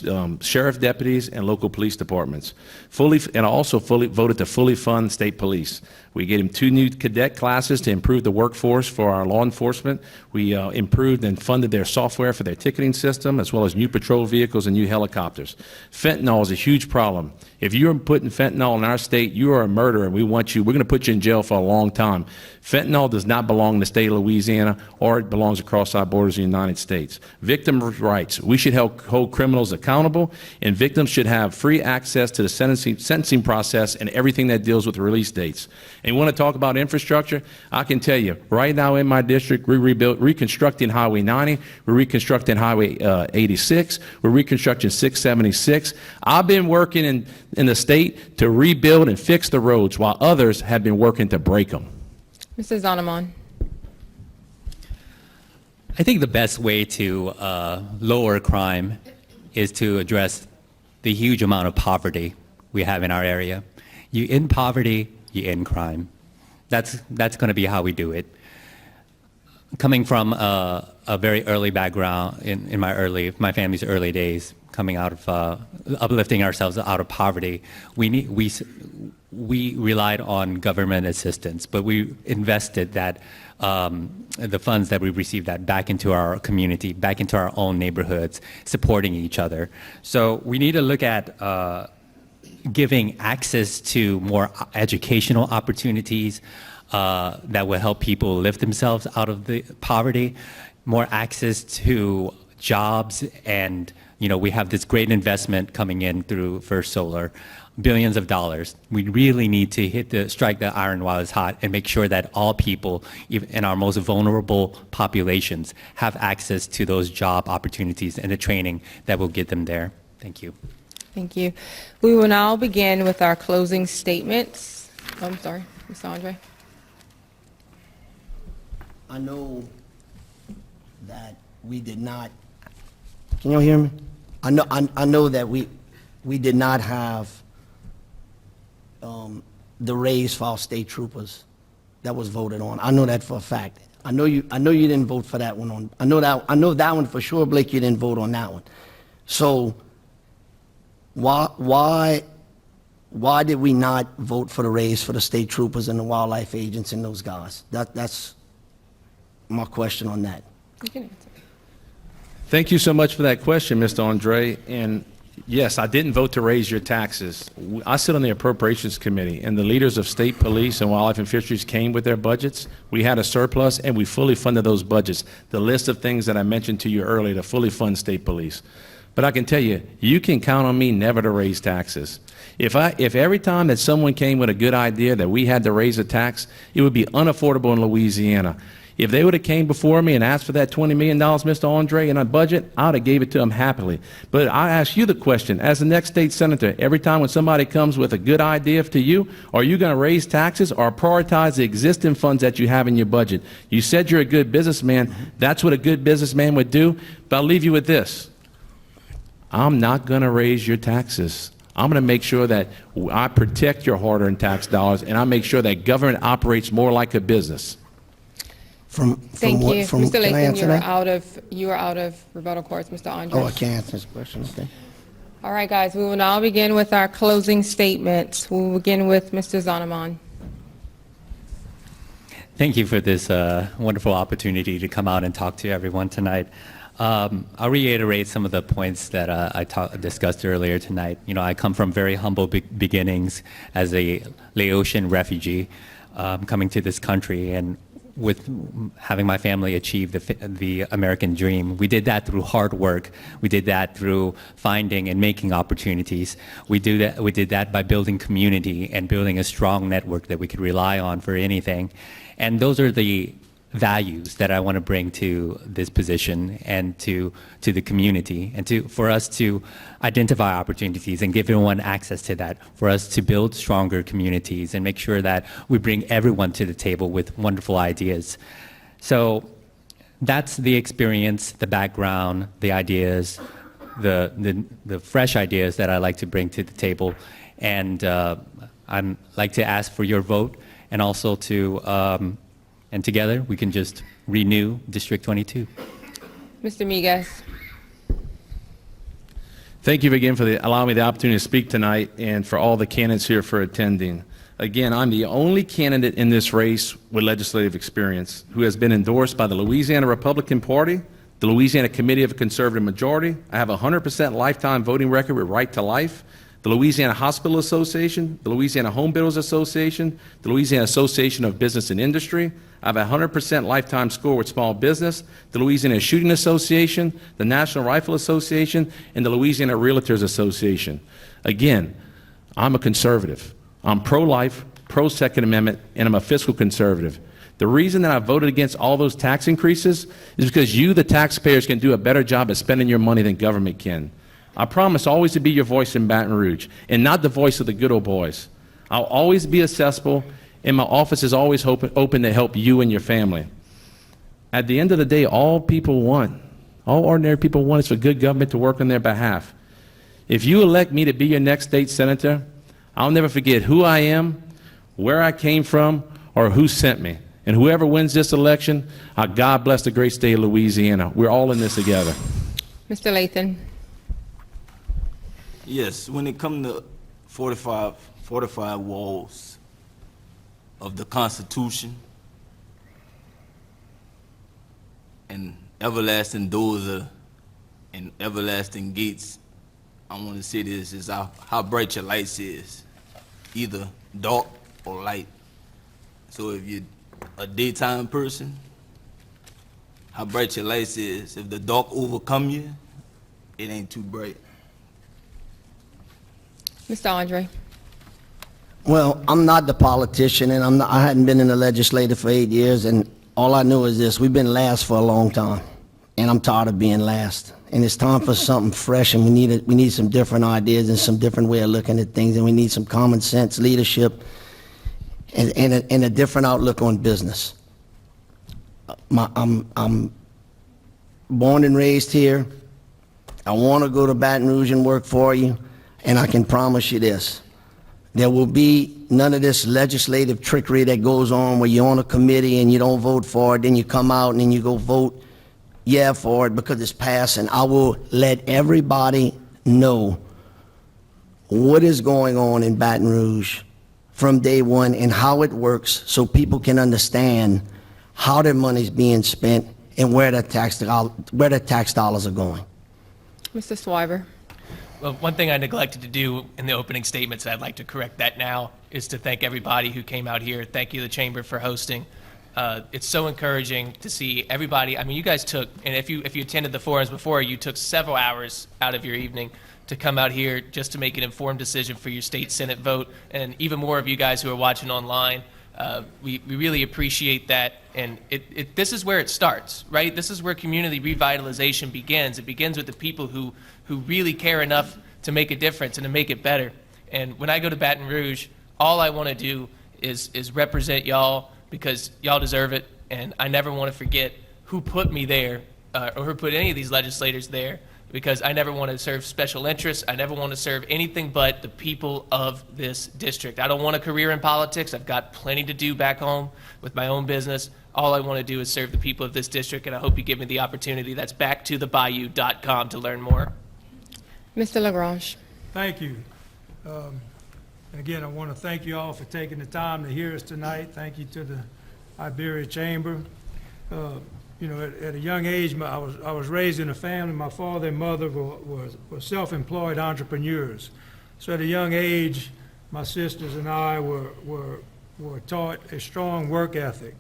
sheriff deputies and local police departments. And I also voted to fully fund state police. We gave them 2 new cadet classes to improve the workforce for our law enforcement. We improved and funded their software for their ticketing system, as well as new patrol vehicles and new helicopters. Fentanyl is a huge problem. If you're putting fentanyl in our state, you are a murderer, and we're going to put you in jail for a long time. Fentanyl does not belong in the state of Louisiana, or it belongs across our borders of the United States. Victim rights. We should hold criminals accountable, and victims should have free access to the sentencing process and everything that deals with release dates. And you want to talk about infrastructure? I can tell you, right now in my district, we're reconstructing Highway 90, we're reconstructing Highway 86, we're reconstructing 676. I've been working in the state to rebuild and fix the roads, while others have been working to break them. Mr. Zonneman. I think the best way to lower crime is to address the huge amount of poverty we have in our area. You end poverty, you end crime. That's going to be how we do it. Coming from a very early background in my family's early days, coming out of uplifting ourselves out of poverty, we relied on government assistance, but we invested the funds that we received back into our community, back into our own neighborhoods, supporting each other. So we need to look at giving access to more educational opportunities that will help people lift themselves out of the poverty, more access to jobs, and we have this great investment coming in through First Solar, billions of dollars. We really need to strike the iron while it's hot and make sure that all people, even in our most vulnerable populations, have access to those job opportunities and the training that will get them there. Thank you. Thank you. We will now begin with our closing statements. Oh, I'm sorry, Mr. Andre. I know that we did not, can you hear me? I know that we did not have the raise for our state troopers that was voted on. I know that for a fact. I know you didn't vote for that one on. I know that one for sure, Blake, you didn't vote on that one. So why why did we not vote for the raise for the state troopers and the wildlife agents and those guys? That's my question on that. You can answer. Thank you so much for that question, Mr. Andre. And yes, I didn't vote to raise your taxes. I sit on the Appropriations Committee, and the leaders of state police and wildlife and fisheries came with their budgets. We had a surplus, and we fully funded those budgets. The list of things that I mentioned to you earlier to fully fund state police. But I can tell you, you can count on me never to raise taxes. If every time that someone came with a good idea that we had to raise a tax, it would be unaffordable in Louisiana. If they would have came before me and asked for that $20 million, Mr. Andre, in a budget, I would have gave it to them happily. But I ask you the question, as the next state senator, every time when somebody comes with a good idea to you, are you going to raise taxes or prioritize the existing funds that you have in your budget? You said you're a good businessman. That's what a good businessman would do. But I'll leave you with this. I'm not going to raise your taxes. I'm going to make sure that I protect your hard-earned tax dollars, and I make sure that government operates more like a business. Thank what- you. from- Mr. can I Latham, answer that? you are out of rebuttal courts, Mr. Andre. Oh, I can't answer this question, okay. All right, guys, we will now begin with our closing statements. We will begin with Mr. Zoneman. Thank you for this wonderful opportunity to come out and talk to everyone tonight. I'll reiterate some of the points that I discussed earlier tonight. You know, I come from very humble beginnings as a Laotian refugee coming to this country, and with having my family achieve the American dream. We did that through hard work. We did that through finding and making opportunities. We did that by building community and building a strong network that we could rely on for anything. And those are the values that I want to bring to this position and to the community, and for us to identify opportunities and give everyone access to that, for us to build stronger communities and make sure that we bring everyone to the table with wonderful ideas. So that's the experience, the background, the ideas, the fresh ideas that I like to bring to the table. And I'd like to ask for your vote, and also to and together, we can just renew District 22. Mr. Miguez. Thank you again for allowing me the opportunity to speak tonight, and for all the candidates here for attending. Again, I'm the only candidate in this race with legislative experience who has been endorsed by the Louisiana Republican Party, the Louisiana Committee of a Conservative Majority. I have a 100% lifetime voting record with right to life, the Louisiana Hospital Association, the Louisiana Home Builders Association, the Louisiana Association of Business and Industry. I have a 100% lifetime score with small business, the Louisiana Shooting Association, the National Rifle Association, and the Louisiana Realtors Association. Again, I'm a conservative. I'm pro-life, pro-Second Amendment, and I'm a fiscal conservative. The reason that I voted against all those tax increases is because you, the taxpayers, can do a better job at spending your money than government can. I promise always to be your voice in Baton Rouge, and not the voice of the good old boys. I'll always be accessible, and my office is always open to help you and your family. At the end of the day, all people want, all ordinary people want, is for good government to work on their behalf. If you elect me to be your next state senator, I'll never forget who I am, where I came from, or who sent me. And whoever wins this election, God bless the great state of Louisiana. We're all in this together. Mr. Latham. Yes, when it comes to fortified walls of the Constitution and everlasting doors and everlasting gates, I want to say this is how bright your lights is, either dark or light. So if you're a daytime person, how bright your lights is. If the dark overcome you, it ain't too bright. Mr. Andre. Well, I'm not the politician, and I hadn't been in the legislature for 8 years, and all I know is this: we've been last for a long time, and I'm tired of being last. And it's time for something fresh, and we need some different ideas and some different way of looking at things, and we need some common sense leadership and a different outlook on business. I'm born and raised here. I want to go to Baton Rouge and work for you, and I can promise you this: there will be none of this legislative trickery that goes on where you're on a committee and you don't vote for it, then you come out and then you go vote yeah for it because it's passed. And I will let everybody know what is going on in Baton Rouge from day one and how it works so people can understand how their money's being spent and where the tax dollars are going. Mr. Swiber. Well, one thing I neglected to do in the opening statements, and I'd like to correct that now, is to thank everybody who came out here. Thank you, the Chamber, for hosting. It's so encouraging to see everybody. I mean, you guys took, and if you attended the forums before, you took several hours out of your evening to come out here just to make an informed decision for your state Senate vote. And even more of you guys who are watching online, we really appreciate that. And this is where it starts, right? This is where community revitalization begins. It begins with the people who really care enough to make a difference and to make it better. And when I go to Baton Rouge, all I want to do is represent y'all, because y'all deserve it, and I never want to forget who put me there, or who put any of these legislators there, because I never want to serve special interests. I never want to serve anything but the people of this district. I don't want a career in politics. I've got plenty to do back home with my own business. All I want to do is serve the people of this district, and I hope you give me the opportunity. That's backtothebayou.com to learn more. Mr. Lagrange. Thank you. And again, I want to thank you all for taking the time to hear us tonight. Thank you to the Iberia Chamber. You know, at a young age, I was raised in a family. My father and mother were self-employed entrepreneurs. So at a young age, my sisters and I were taught a strong work ethic,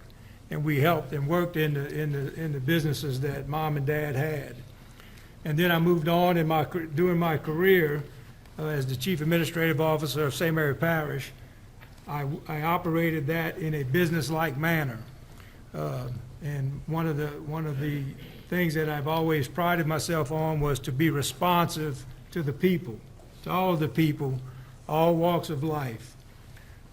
and we helped and worked in the businesses that Mom and Dad had. And then I moved on during my career as the Chief Administrative Officer of St. Mary Parish. I operated that in a business-like manner. And one of the things that I've always prided myself on was to be responsive to the people, to all of the people, all walks of life.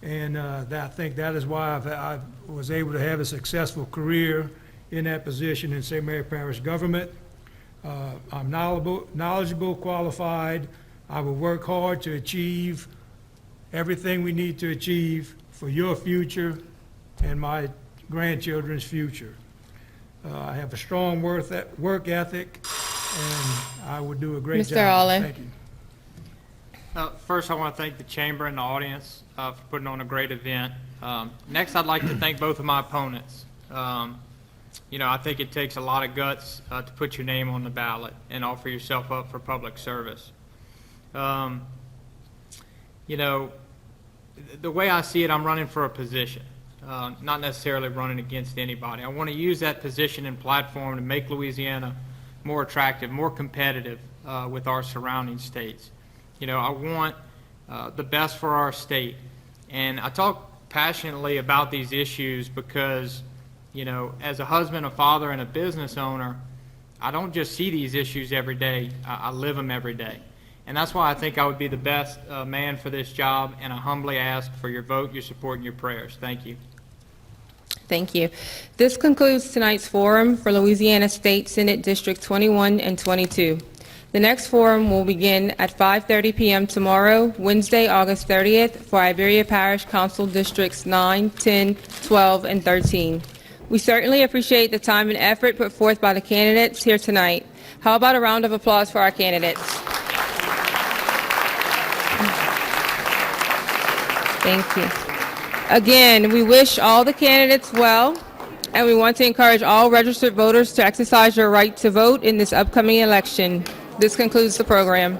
And I think that is why I was able to have a successful career in that position in St. Mary Parish government. I'm knowledgeable, qualified. I will work hard to achieve everything we need to achieve for your future and my grandchildren's future. I have a strong work ethic, and I would do a great Mr. job. Allen. Thank you. First, I want to thank the Chamber and the audience for putting on a great event. Next, I'd like to thank both of my opponents. You know, I think it takes a lot of guts to put your name on the ballot and offer yourself up for public service. You know, the way I see it, I'm running for a position, not necessarily running against anybody. I want to use that position and platform to make Louisiana more attractive, more competitive with our surrounding states. You know, I want the best for our state. And I talk passionately about these issues because, you know, as a husband, a father, and a business owner, I don't just see these issues every day. I live them every day. And that's why I think I would be the best man for this job, and I humbly ask for your vote, your support, and your prayers. Thank you. Thank you. This concludes tonight's forum for Louisiana State Senate District 21 and 22. The next forum will begin at 5:30 p.m. tomorrow, Wednesday, August 30th, for Iberia Parish Council Districts 9, 10, 12, and 13. We certainly appreciate the time and effort put forth by the candidates here tonight. How about a round of applause for our candidates? Thank you. Again, we wish all the candidates well, and we want to encourage all registered voters to exercise your right to vote in this upcoming election. This concludes the program.